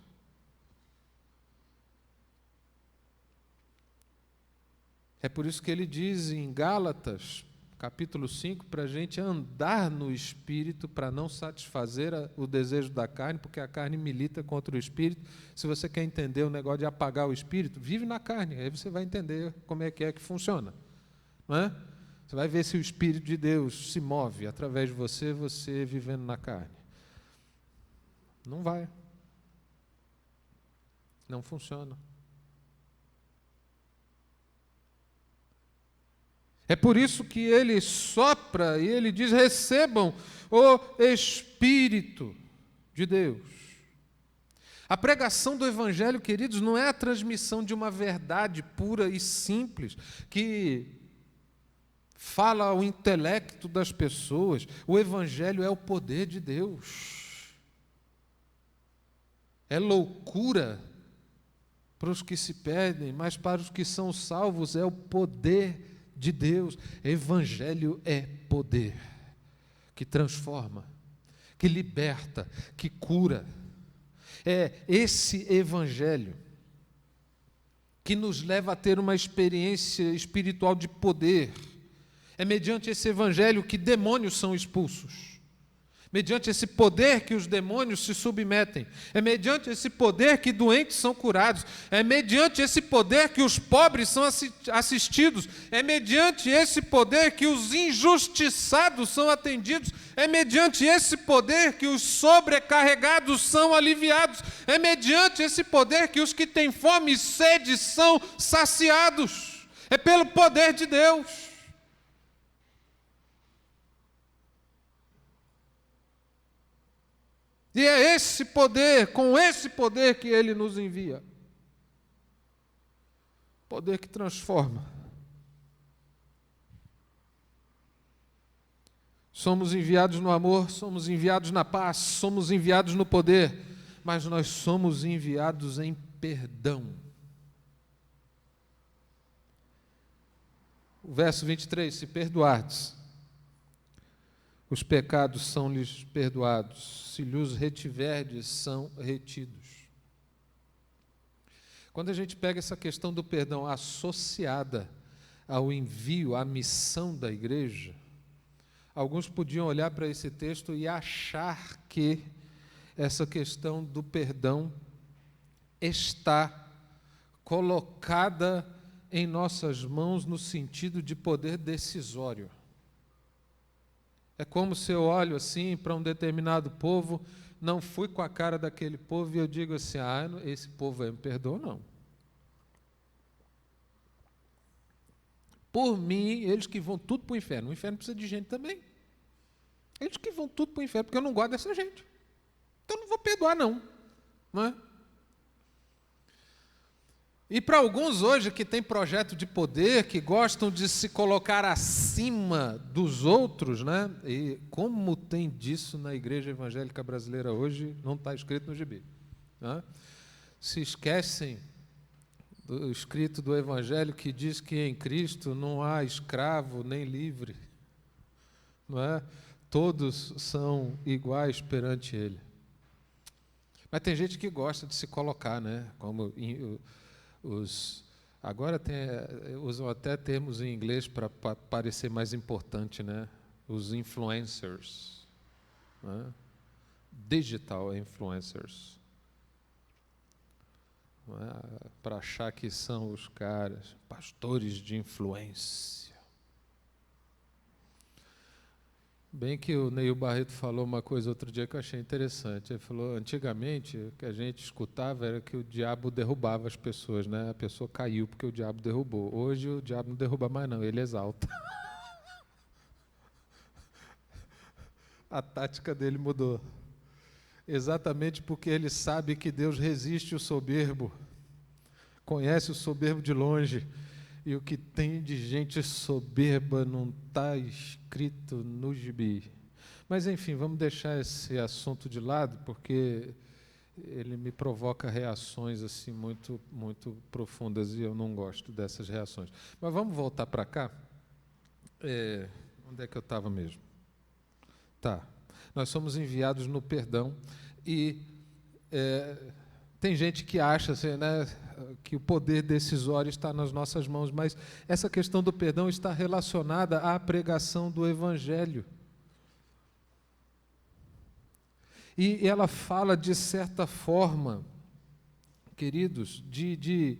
É por isso que ele diz em Gálatas, capítulo 5, para a gente andar no Espírito, para não satisfazer o desejo da carne, porque a carne milita contra o Espírito. Se você quer entender o negócio de apagar o Espírito, vive na carne, aí você vai entender como é que funciona. Não é? Você vai ver se o Espírito de Deus se move através de você, você vivendo na carne. Não vai. Não funciona. É por isso que ele sopra e ele diz: recebam o Espírito de Deus. A pregação do Evangelho, queridos, não é a transmissão de uma verdade pura e simples, que fala ao intelecto das pessoas. O Evangelho é o poder de Deus. É loucura para os que se perdem, mas para os que são salvos é o poder de Deus. Evangelho é poder que transforma, que liberta, que cura. É esse Evangelho que nos leva a ter uma experiência espiritual de poder. É mediante esse Evangelho que demônios são expulsos. Mediante esse poder que os demônios se submetem. É mediante esse poder que doentes são curados. É mediante esse poder que os pobres são assistidos. É mediante esse poder que os injustiçados são atendidos. É mediante esse poder que os sobrecarregados são aliviados. É mediante esse poder que os que têm fome e sede são saciados. É pelo poder de Deus. E é esse poder, com esse poder que Ele nos envia. Poder que transforma. Somos enviados no amor, somos enviados na paz, somos enviados no poder, mas nós somos enviados em perdão. O verso 23, se perdoardes, os pecados são-lhes perdoados, se lhes retiverdes, são retidos. Quando a gente pega essa questão do perdão associada ao envio, à missão da igreja, alguns podiam olhar para esse texto e achar que essa questão do perdão está colocada em nossas mãos no sentido de poder decisório. É como se eu olho assim para um determinado povo, não fui com a cara daquele povo e eu digo assim: esse povo aí me perdoa, não. Por mim, eles que vão tudo para o inferno. O inferno precisa de gente também. Eles que vão tudo para o inferno, porque eu não gosto dessa gente. Então não vou perdoar, não. Não é? E para alguns hoje que têm projeto de poder, que gostam de se colocar acima dos outros, né? E como tem disso na igreja evangélica brasileira hoje, não está escrito no gibi. Né? Se esquecem do escrito do Evangelho que diz que em Cristo não há escravo nem livre. não é? Todos são iguais perante Ele. Mas tem gente que gosta de se colocar, né? Como agora usam até termos em inglês para parecer mais importante, né? Os influencers, né? Digital influencers, é? Para achar que são os caras, pastores de influência. Bem que o Neil Barreto falou uma coisa outro dia que eu achei interessante. Ele falou, antigamente, o que a gente escutava era que o diabo derrubava as pessoas, né? A pessoa caiu porque o diabo derrubou. Hoje o diabo não derruba mais não, ele exalta. A tática dele mudou. Exatamente porque ele sabe que Deus resiste o soberbo, conhece o soberbo de longe, e o que tem de gente soberba não está escrito no gibi. Mas, enfim, vamos deixar esse assunto de lado, porque ele me provoca reações assim muito, muito profundas, e eu não gosto dessas reações. Mas vamos voltar para cá. Onde é que eu estava mesmo? Tá. Nós somos enviados no perdão, e tem gente que acha assim, né, que o poder decisório está nas nossas mãos, mas essa questão do perdão está relacionada à pregação do Evangelho. E ela fala, de certa forma, queridos, de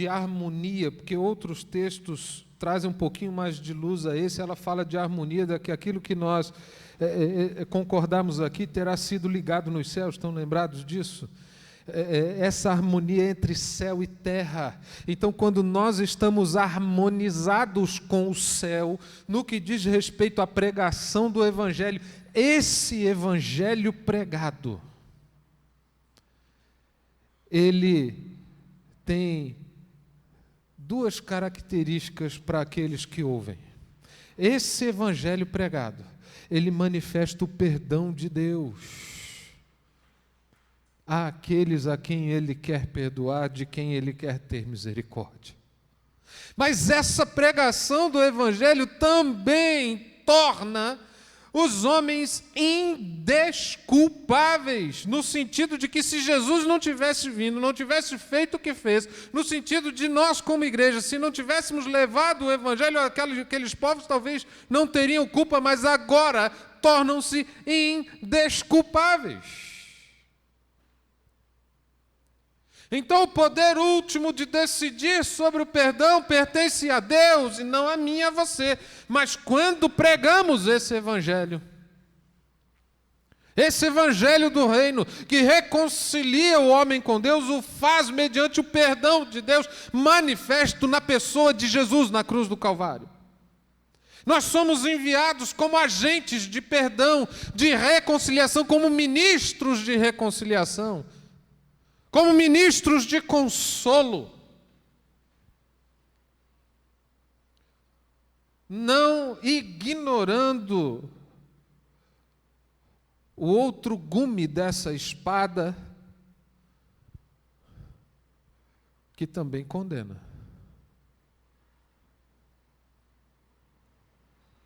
harmonia, porque outros textos trazem um pouquinho mais de luz a esse. Ela fala de harmonia, que aquilo que nós concordamos aqui terá sido ligado nos céus. Estão lembrados disso? Essa harmonia entre céu e terra. Então, quando nós estamos harmonizados com o céu, no que diz respeito à pregação do Evangelho, esse Evangelho pregado, ele tem duas características para aqueles que ouvem. Esse Evangelho pregado, ele manifesta o perdão de Deus àqueles a quem Ele quer perdoar, de quem Ele quer ter misericórdia. Mas essa pregação do Evangelho também torna os homens indesculpáveis, no sentido de que, se Jesus não tivesse vindo, não tivesse feito o que fez, no sentido de nós como igreja, se não tivéssemos levado o Evangelho àqueles povos, talvez não teriam culpa, mas agora tornam-se indesculpáveis. Então, o poder último de decidir sobre o perdão pertence a Deus e não a mim e a você. Mas quando pregamos esse Evangelho do reino, que reconcilia o homem com Deus, o faz mediante o perdão de Deus, manifesto na pessoa de Jesus na cruz do Calvário. Nós somos enviados como agentes de perdão, de reconciliação, como ministros de reconciliação, como ministros de consolo, não ignorando o outro gume dessa espada, que também condena.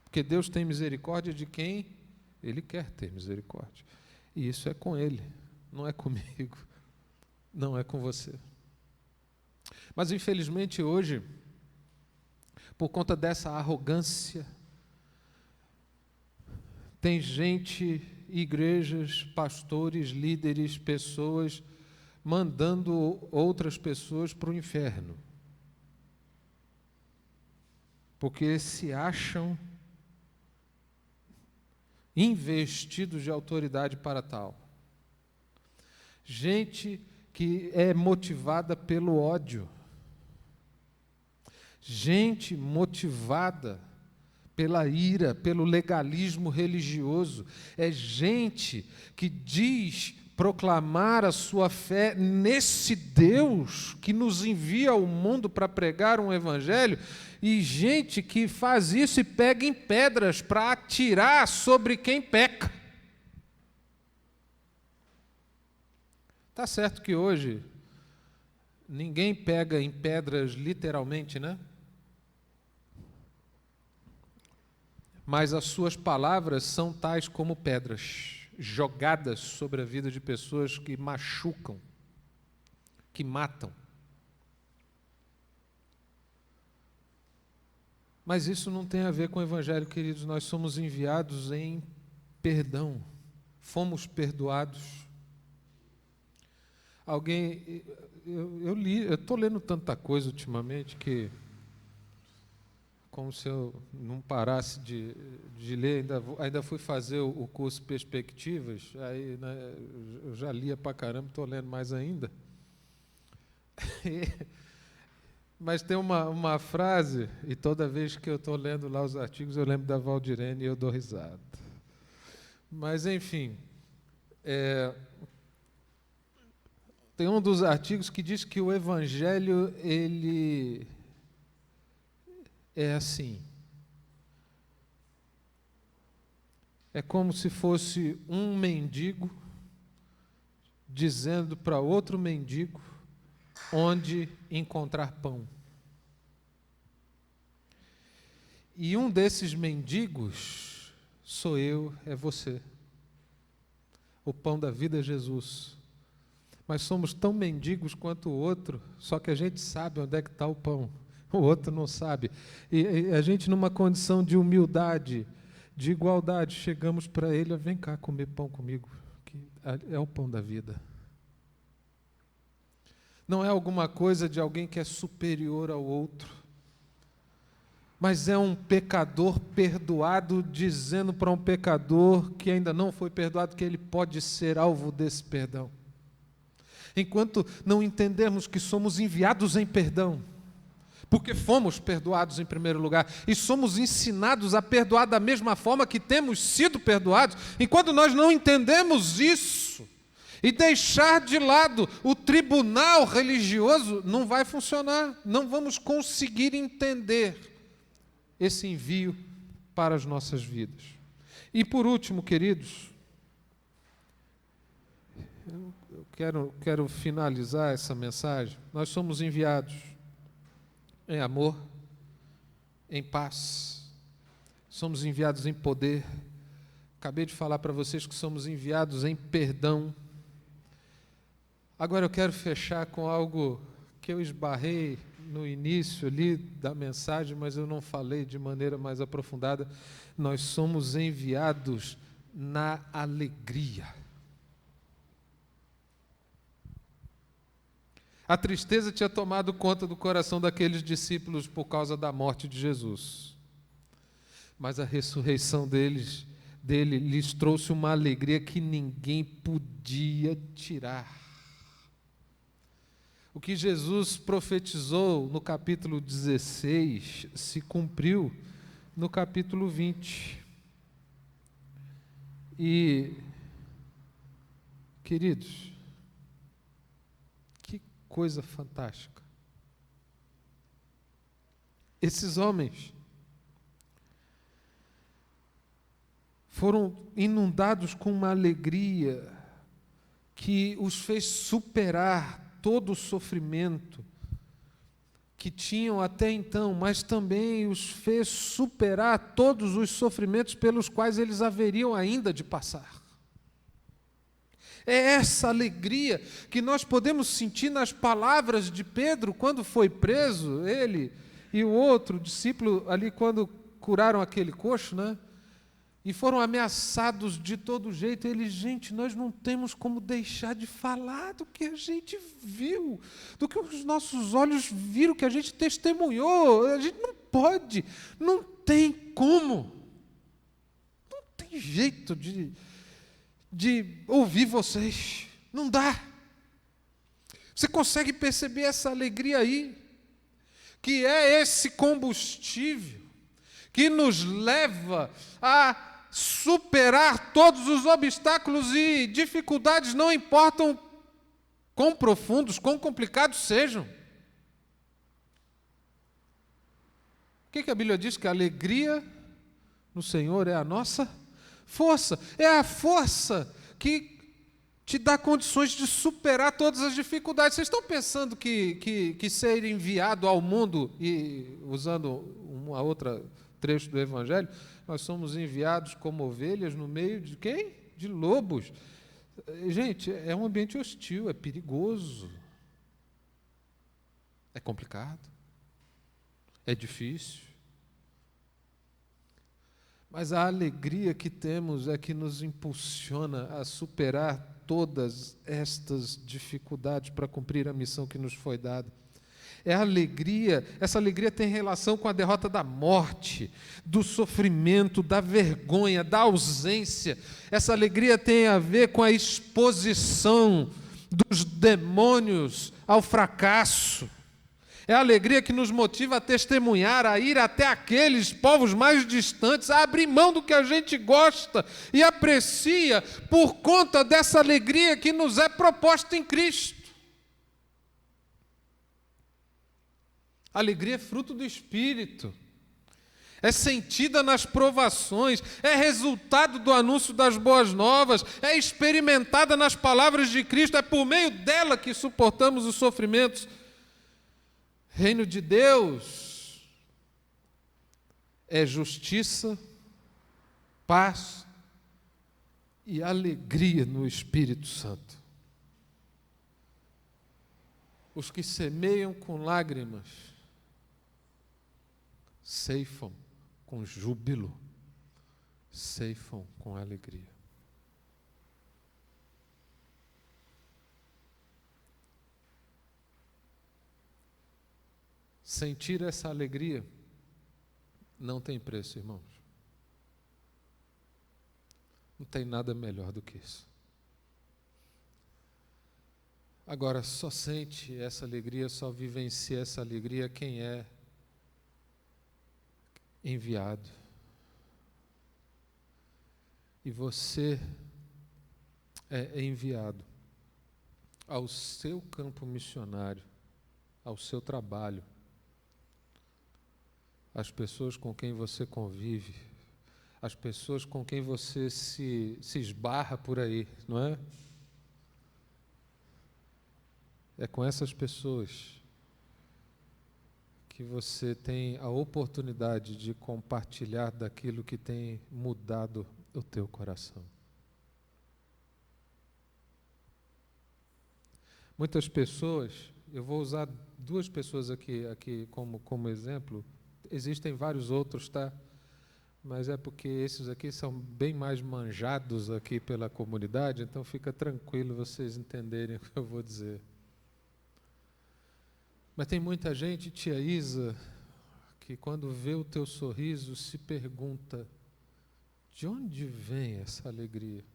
Porque Deus tem misericórdia de quem Ele quer ter misericórdia. E isso é com Ele, não é comigo. Não é com você. Mas, infelizmente, hoje, por conta dessa arrogância, tem gente, igrejas, pastores, líderes, pessoas, mandando outras pessoas para o inferno. Porque se acham investidos de autoridade para tal. Gente que é motivada pelo ódio, gente motivada pela ira, pelo legalismo religioso, é gente que diz proclamar a sua fé nesse Deus que nos envia ao mundo para pregar um Evangelho, e gente que faz isso e pega em pedras para atirar sobre quem peca. Está certo que hoje ninguém pega em pedras literalmente, né? mas as suas palavras são tais como pedras jogadas sobre a vida de pessoas que machucam, que matam. Mas isso não tem a ver com o Evangelho, queridos. Nós somos enviados em perdão. Fomos perdoados. Eu estou lendo tanta coisa ultimamente que, como se eu não parasse de ler, ainda fui fazer o curso Perspectivas, aí, né, eu já lia pra caramba, estou lendo mais ainda. Mas tem uma frase, e toda vez que eu estou lendo lá os artigos, eu lembro da Valdirene e eu dou risada. Mas, enfim, tem um dos artigos que diz que o Evangelho, ele é assim. É como se fosse um mendigo dizendo para outro mendigo onde encontrar pão. E um desses mendigos sou eu, é você. O pão da vida é Jesus. Mas somos tão mendigos quanto o outro, só que a gente sabe onde é que está o pão. O outro não sabe. E a gente, numa condição de humildade, de igualdade, chegamos para ele, vem cá comer pão comigo, que é o pão da vida. Não é alguma coisa de alguém que é superior ao outro, mas é um pecador perdoado dizendo para um pecador que ainda não foi perdoado que ele pode ser alvo desse perdão. Enquanto não entendermos que somos enviados em perdão, porque fomos perdoados em primeiro lugar, e somos ensinados a perdoar da mesma forma que temos sido perdoados, enquanto nós não entendemos isso, e deixar de lado o tribunal religioso, não vai funcionar, não vamos conseguir entender esse envio para as nossas vidas. E por último, queridos, eu quero finalizar essa mensagem. Nós somos enviados em amor, em paz, somos enviados em poder. Acabei de falar para vocês que somos enviados em perdão. Agora eu quero fechar com algo que eu esbarrei no início ali da mensagem, mas eu não falei de maneira mais aprofundada. Nós somos enviados na alegria. A tristeza tinha tomado conta do coração daqueles discípulos por causa da morte de Jesus. Mas a ressurreição dele lhes trouxe uma alegria que ninguém podia tirar. O que Jesus profetizou no capítulo 16 se cumpriu no capítulo 20. E, queridos, coisa fantástica. Esses homens foram inundados com uma alegria que os fez superar todo o sofrimento que tinham até então, mas também os fez superar todos os sofrimentos pelos quais eles haveriam ainda de passar. É essa alegria que nós podemos sentir nas palavras de Pedro quando foi preso, ele e o outro discípulo ali quando curaram aquele coxo, né? E foram ameaçados de todo jeito. Eles, gente, nós não temos como deixar de falar do que a gente viu, do que os nossos olhos viram, que a gente testemunhou. A gente não pode, não tem como, não tem jeito de ouvir vocês, não dá. Você consegue perceber essa alegria aí, que é esse combustível que nos leva a superar todos os obstáculos e dificuldades, não importam quão profundos, quão complicados sejam. O que a Bíblia diz? Que a alegria no Senhor é a nossa força, é a força que te dá condições de superar todas as dificuldades. Vocês estão pensando que ser enviado ao mundo, e usando uma outra trecho do Evangelho, nós somos enviados como ovelhas no meio de quem? De lobos. Gente, é um ambiente hostil, é perigoso, é complicado, é difícil. Mas a alegria que temos é que nos impulsiona a superar todas estas dificuldades para cumprir a missão que nos foi dada. É a alegria, essa alegria tem relação com a derrota da morte, do sofrimento, da vergonha, da ausência. Essa alegria tem a ver com a exposição dos demônios ao fracasso. É a alegria que nos motiva a testemunhar, a ir até aqueles povos mais distantes, a abrir mão do que a gente gosta e aprecia por conta dessa alegria que nos é proposta em Cristo. A alegria é fruto do Espírito, é sentida nas provações, é resultado do anúncio das boas novas, é experimentada nas palavras de Cristo, é por meio dela que suportamos os sofrimentos. Reino de Deus é justiça, paz e alegria no Espírito Santo. Os que semeiam com lágrimas ceifam com júbilo, ceifam com alegria. Sentir essa alegria não tem preço, irmãos. Não tem nada melhor do que isso. Agora, só sente essa alegria, só vivencia essa alegria quem é enviado. E você é enviado ao seu campo missionário, ao seu trabalho, às pessoas com quem você convive, às pessoas com quem você se esbarra por aí, não é? É com essas pessoas que você tem a oportunidade de compartilhar daquilo que tem mudado o teu coração. Muitas pessoas, eu vou usar 2 pessoas aqui como exemplo, existem vários outros, tá? Mas é porque esses aqui são bem mais manjados aqui pela comunidade, então fica tranquilo vocês entenderem o que eu vou dizer. Mas tem muita gente, tia Isa, que quando vê o teu sorriso se pergunta: de onde vem essa alegria?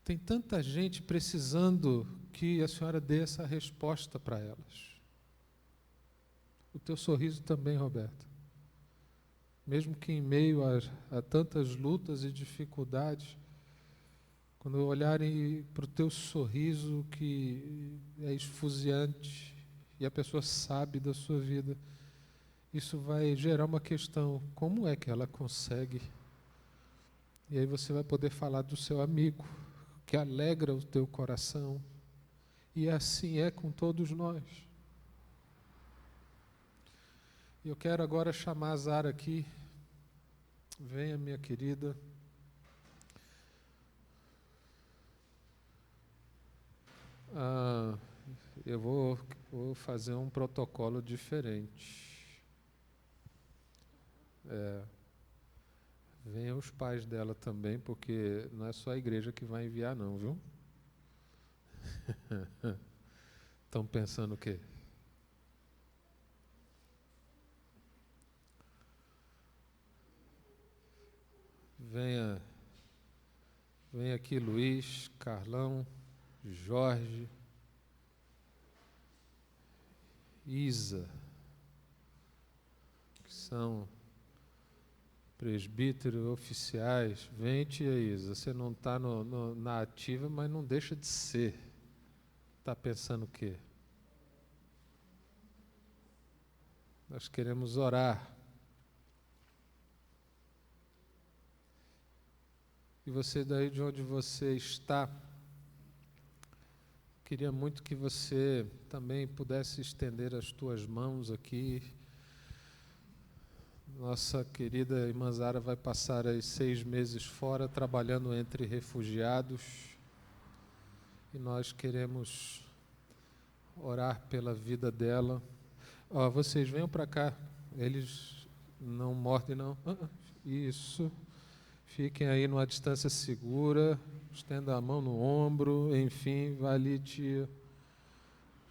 Tem tanta gente precisando que a senhora dê essa resposta para elas. O teu sorriso também, Roberto. Mesmo que em meio a tantas lutas e dificuldades, quando olharem para o teu sorriso que é esfuziante e a pessoa sabe da sua vida, isso vai gerar uma questão: como é que ela consegue? E aí você vai poder falar do seu amigo, que alegra o teu coração. E assim é com todos nós. Eu quero agora chamar a Zara aqui. Venha, minha querida. Eu vou fazer um protocolo diferente. Venham os pais dela também, porque não é só a igreja que vai enviar não, viu? Estão pensando o quê? Venha aqui Luiz, Carlão, Jorge, Isa, que são presbíteros oficiais. Vem, tia Isa, você não está na ativa, mas não deixa de ser. Está pensando o quê? Nós queremos orar. E você, daí de onde você está, queria muito que você também pudesse estender as tuas mãos aqui Nossa querida irmã Zara vai passar aí 6 meses fora, trabalhando entre refugiados. E nós queremos orar pela vida dela. Vocês venham para cá. Eles não mordem, não. Isso. Fiquem aí numa distância segura. Estenda a mão no ombro. Enfim, vai ali, tia.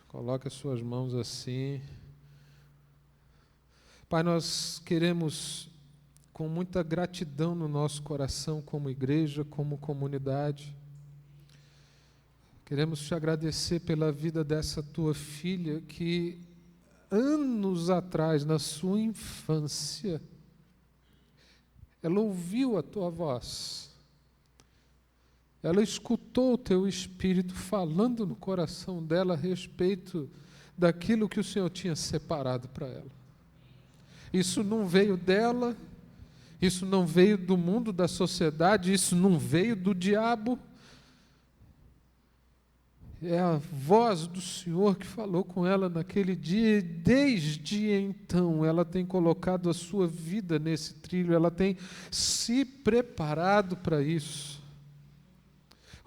Coloque as suas mãos assim. Pai, nós queremos, com muita gratidão no nosso coração, como igreja, como comunidade, queremos te agradecer pela vida dessa tua filha que, anos atrás, na sua infância, ela ouviu a tua voz, ela escutou o teu Espírito falando no coração dela a respeito daquilo que o Senhor tinha separado para ela. Isso não veio dela, isso não veio do mundo, da sociedade, isso não veio do diabo. É a voz do Senhor que falou com ela naquele dia, e desde então ela tem colocado a sua vida nesse trilho, ela tem se preparado para isso.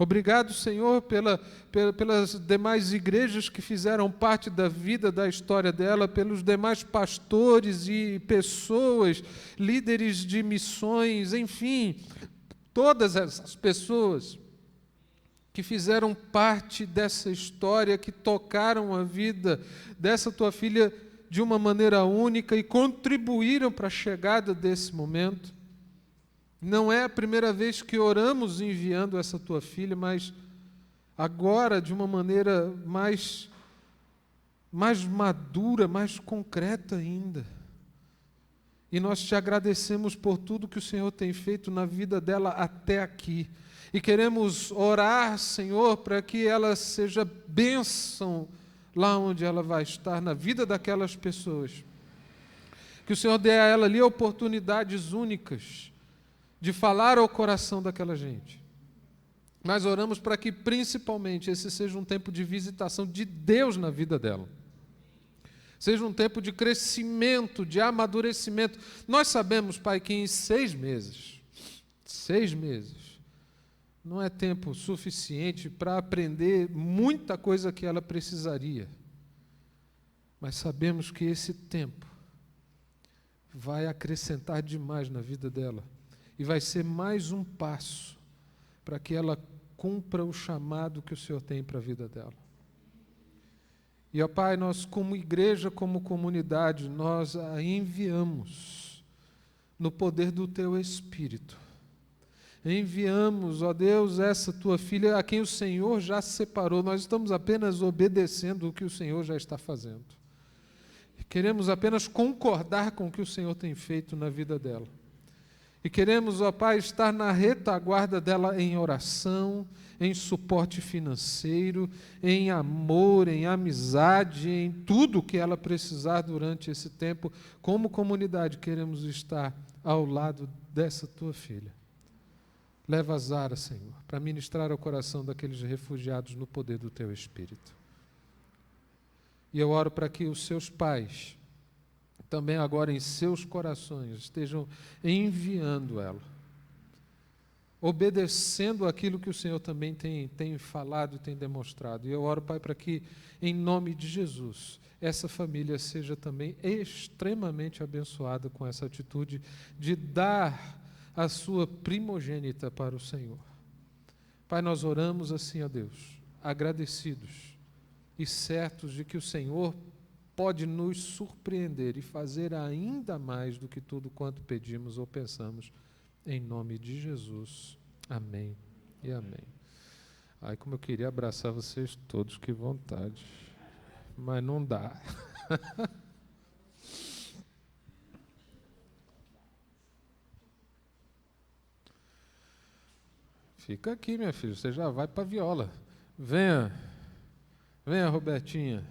Obrigado, Senhor, pelas demais igrejas que fizeram parte da vida, da história dela, pelos demais pastores e pessoas, líderes de missões, enfim, todas essas pessoas que fizeram parte dessa história, que tocaram a vida dessa tua filha de uma maneira única e contribuíram para a chegada desse momento. Não é a primeira vez que oramos enviando essa tua filha, mas agora de uma maneira mais madura, mais concreta ainda. E nós te agradecemos por tudo que o Senhor tem feito na vida dela até aqui. E queremos orar, Senhor, para que ela seja bênção lá onde ela vai estar, na vida daquelas pessoas. Que o Senhor dê a ela ali oportunidades únicas de falar ao coração daquela gente. Mas oramos para que, principalmente, esse seja um tempo de visitação de Deus na vida dela. Seja um tempo de crescimento, de amadurecimento. Nós sabemos, Pai, que em 6 meses, não é tempo suficiente para aprender muita coisa que ela precisaria. Mas sabemos que esse tempo vai acrescentar demais na vida dela. E vai ser mais um passo para que ela cumpra o chamado que o Senhor tem para a vida dela. E, ó Pai, nós como igreja, como comunidade, nós a enviamos no poder do Teu Espírito. Enviamos, ó Deus, essa Tua filha a quem o Senhor já separou. Nós estamos apenas obedecendo o que o Senhor já está fazendo. Queremos apenas concordar com o que o Senhor tem feito na vida dela. E queremos, ó Pai, estar na retaguarda dela em oração, em suporte financeiro, em amor, em amizade, em tudo que ela precisar durante esse tempo. Como comunidade, queremos estar ao lado dessa tua filha. Leva a Zara, Senhor, para ministrar ao coração daqueles refugiados no poder do teu Espírito. E eu oro para que os seus pais, também agora em seus corações, estejam enviando ela, obedecendo aquilo que o Senhor também tem falado e tem demonstrado. E eu oro, Pai, para que, em nome de Jesus, essa família seja também extremamente abençoada com essa atitude de dar a sua primogênita para o Senhor. Pai, nós oramos assim a Deus, agradecidos e certos de que o Senhor pode nos surpreender e fazer ainda mais do que tudo quanto pedimos ou pensamos, em nome de Jesus. Amém e amém. Ai, como eu queria abraçar vocês todos, que vontade, mas não dá. Fica aqui, minha filha, você já vai para a viola. Venha, Robertinha.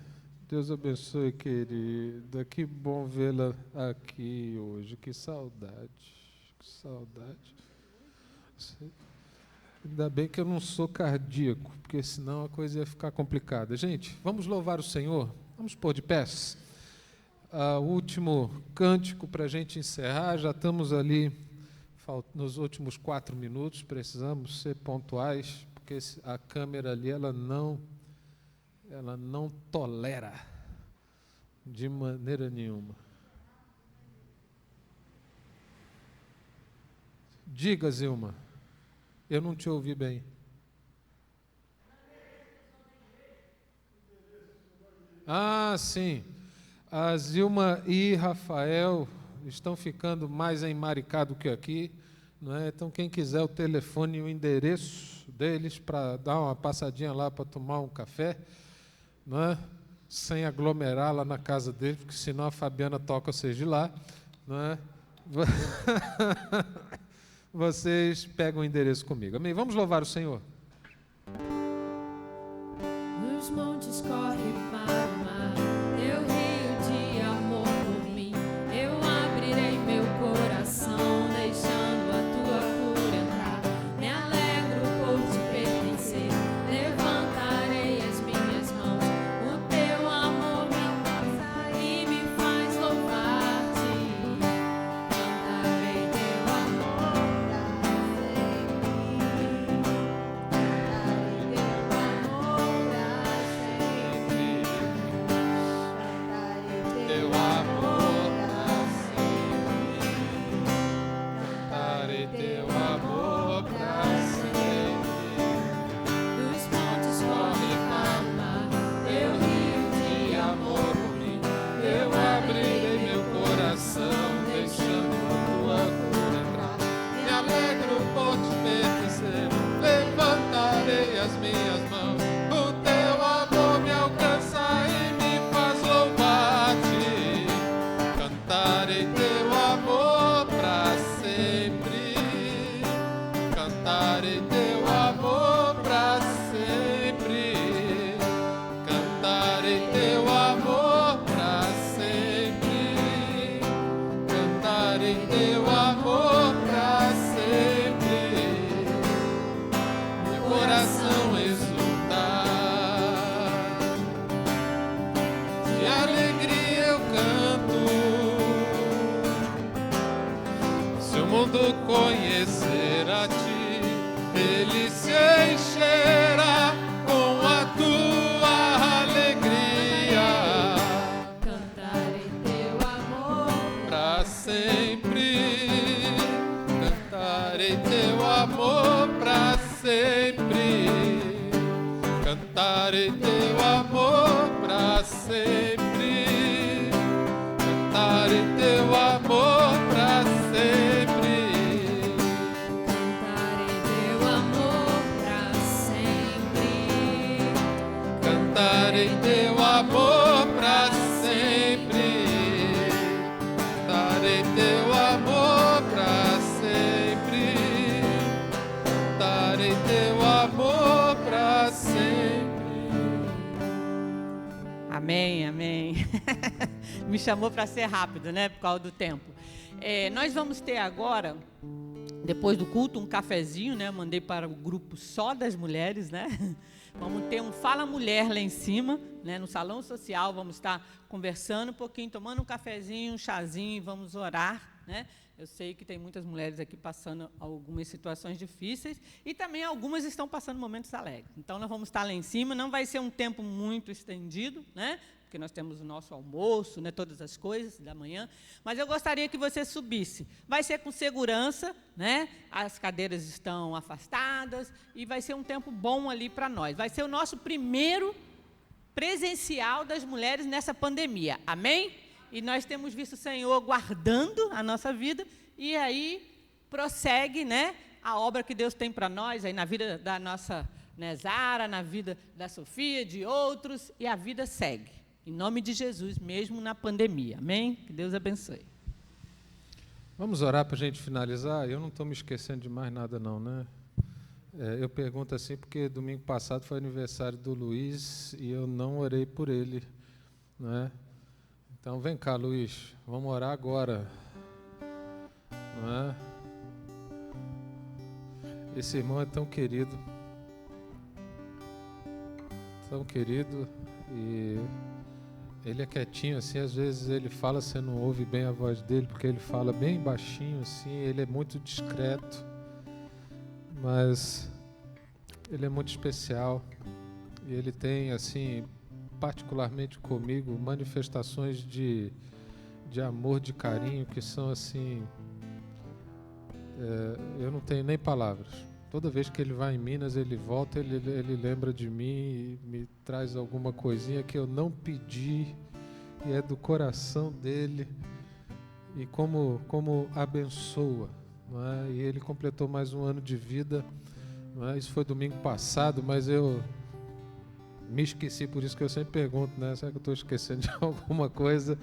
Deus abençoe, querida. Que bom vê-la aqui hoje. Que saudade. Ainda bem que eu não sou cardíaco, porque senão a coisa ia ficar complicada. Gente, vamos louvar o Senhor? Vamos pôr de pés? O último cântico para a gente encerrar. Já estamos ali nos últimos 4 minutos, precisamos ser pontuais, porque a câmera ali ela não tolera de maneira nenhuma. Diga, Zilma, eu não te ouvi bem. Sim. A Zilma e Rafael estão ficando mais em Maricá do que aqui, não é? Então, quem quiser o telefone e o endereço deles para dar uma passadinha lá para tomar um café, não é? Sem aglomerar lá na casa deles, porque senão a Fabiana toca vocês de lá, não é? Vocês pegam o endereço comigo. Amém? Vamos louvar o Senhor. Os montes correm para o mar, teu rio de amor por mim. Eu abrirei meu coração, deixando a tua cura entrar. Me alegro por te pertencer, levantarei as minhas mãos. O teu amor me alcança e me faz louvar-te. Cantarei teu amor para sempre. Cantarei teu amor para sempre. Teu amor para sempre. Cantarei teu amor para sempre. Dos montes corre para o mar, Teu rio de amor por mim. Eu abrirei meu coração, deixando a tua cura entrar. Me alegro por te pertencer, levantarei as minhas mãos. O teu amor me alcança e me faz louvar-te. Cantarei teu amor para sempre. Cantarei teu amor para sempre. Cantarei teu amor para sempre. Cantarei teu amor para sempre. Meu coração exultar. De alegria eu canto. Se o mundo conhecer a ti, ele se encherá com a tua alegria. cantarei teu amor. Para sempre, cantarei teu amor para sempre. Cantarei teu amor para sempre. Cantarei teu amor para sempre. Cantarei teu amor para sempre. Cantarei teu amor para sempre. Cantarei teu amor para sempre. Cantarei teu amor para sempre. Amém, amém. Me chamou para ser rápido, né? Por causa do tempo. Nós vamos ter agora, depois do culto, um cafezinho, né? Mandei para o grupo só das mulheres, né? Vamos ter um Fala Mulher lá em cima, né? No salão social. Vamos estar conversando um pouquinho, tomando um cafezinho, um chazinho, vamos orar, né? Eu sei que tem muitas mulheres aqui passando algumas situações difíceis e também algumas estão passando momentos alegres. Então, nós vamos estar lá em cima. Não vai ser um tempo muito estendido, né? Porque nós temos o nosso almoço, né? Todas as coisas da manhã. Mas eu gostaria que você subisse. Vai ser com segurança, né? As cadeiras estão afastadas e vai ser um tempo bom ali para nós. Vai ser o nosso primeiro presencial das mulheres nessa pandemia. Amém? E nós temos visto o Senhor guardando a nossa vida, e aí prossegue, né, a obra que Deus tem para nós, aí na vida da nossa, né, Zara, na vida da Sofia, de outros, e a vida segue. Em nome de Jesus, mesmo na pandemia. Amém? Que Deus abençoe. Vamos orar para a gente finalizar? Eu não estou me esquecendo de mais nada não, né? Eu pergunto assim porque domingo passado foi aniversário do Luiz e eu não orei por ele, né? Então, vem cá, Luiz, vamos orar agora, não é? Esse irmão é tão querido, e Ele é quietinho assim, às vezes ele fala, você não ouve bem a voz dele, porque ele fala bem baixinho assim, ele é muito discreto, mas ele é muito especial e ele tem, assim, particularmente comigo, manifestações de amor, de carinho, que são assim, eu não tenho nem palavras. Toda vez que ele vai em Minas, ele volta, ele lembra de mim e me traz alguma coisinha que eu não pedi e é do coração dele e como abençoa, não é? E ele completou mais um ano de vida, não é? Isso foi domingo passado, mas eu me esqueci, por isso que eu sempre pergunto, né? Será que eu estou esquecendo de alguma coisa?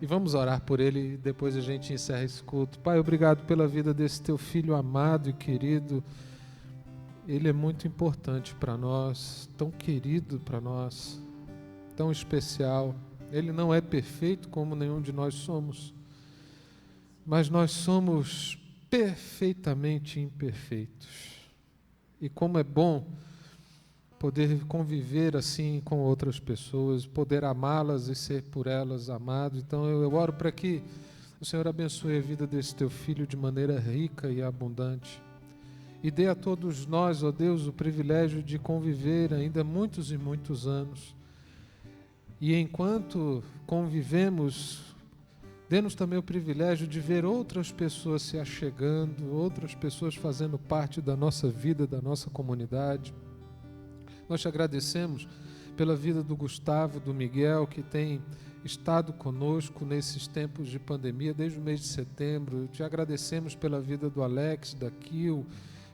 E vamos orar por ele e depois a gente encerra esse culto. Pai, obrigado pela vida desse teu filho amado e querido. Ele é muito importante para nós, tão querido para nós, tão especial. Ele não é perfeito como nenhum de nós somos, mas nós somos perfeitamente imperfeitos. E como é bom poder conviver assim com outras pessoas, poder amá-las e ser por elas amado. Então eu oro para que o Senhor abençoe a vida desse teu filho de maneira rica e abundante. E dê a todos nós, ó Deus, o privilégio de conviver ainda muitos e muitos anos. E enquanto convivemos, dê-nos também o privilégio de ver outras pessoas se achegando, outras pessoas fazendo parte da nossa vida, da nossa comunidade. Nós te agradecemos pela vida do Gustavo, do Miguel, que tem estado conosco nesses tempos de pandemia, desde o mês de setembro. Te agradecemos pela vida do Alex, da Kil,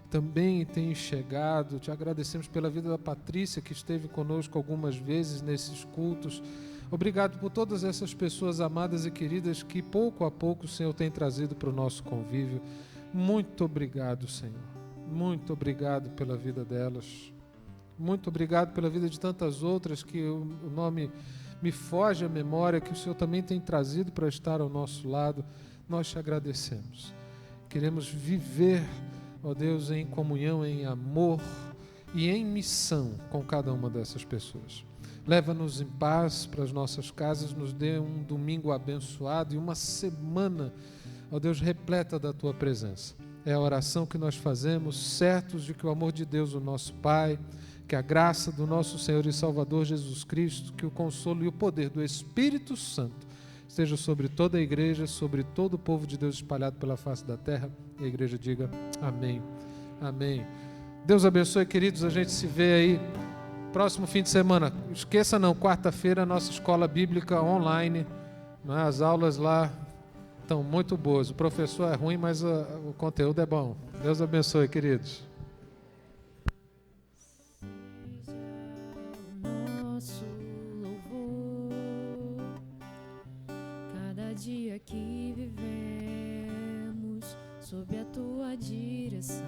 também tem chegado. Te agradecemos pela vida da Patrícia, que esteve conosco algumas vezes nesses cultos. Obrigado por todas essas pessoas amadas e queridas que pouco a pouco o Senhor tem trazido para o nosso convívio. Muito obrigado, Senhor. Muito obrigado pela vida delas. Muito obrigado pela vida de tantas outras que o nome me foge à memória, que o Senhor também tem trazido para estar ao nosso lado. Nós te agradecemos. Queremos viver, ó Deus, em comunhão, em amor e em missão com cada uma dessas pessoas. Leva-nos em paz para as nossas casas, nos dê um domingo abençoado e uma semana, ó Deus, repleta da Tua presença. É a oração que nós fazemos, certos de que o amor de Deus, o nosso Pai, que a graça do nosso Senhor e Salvador Jesus Cristo, que o consolo e o poder do Espírito Santo esteja sobre toda a igreja, sobre todo o povo de Deus espalhado pela face da terra. E a igreja diga amém. Amém. Deus abençoe, queridos. A gente se vê aí próximo fim de semana. Esqueça não, quarta-feira, nossa escola bíblica online. Né? As aulas lá estão muito boas. O professor é ruim, mas o conteúdo é bom. Deus abençoe, queridos. Dia que vivemos sob a tua direção.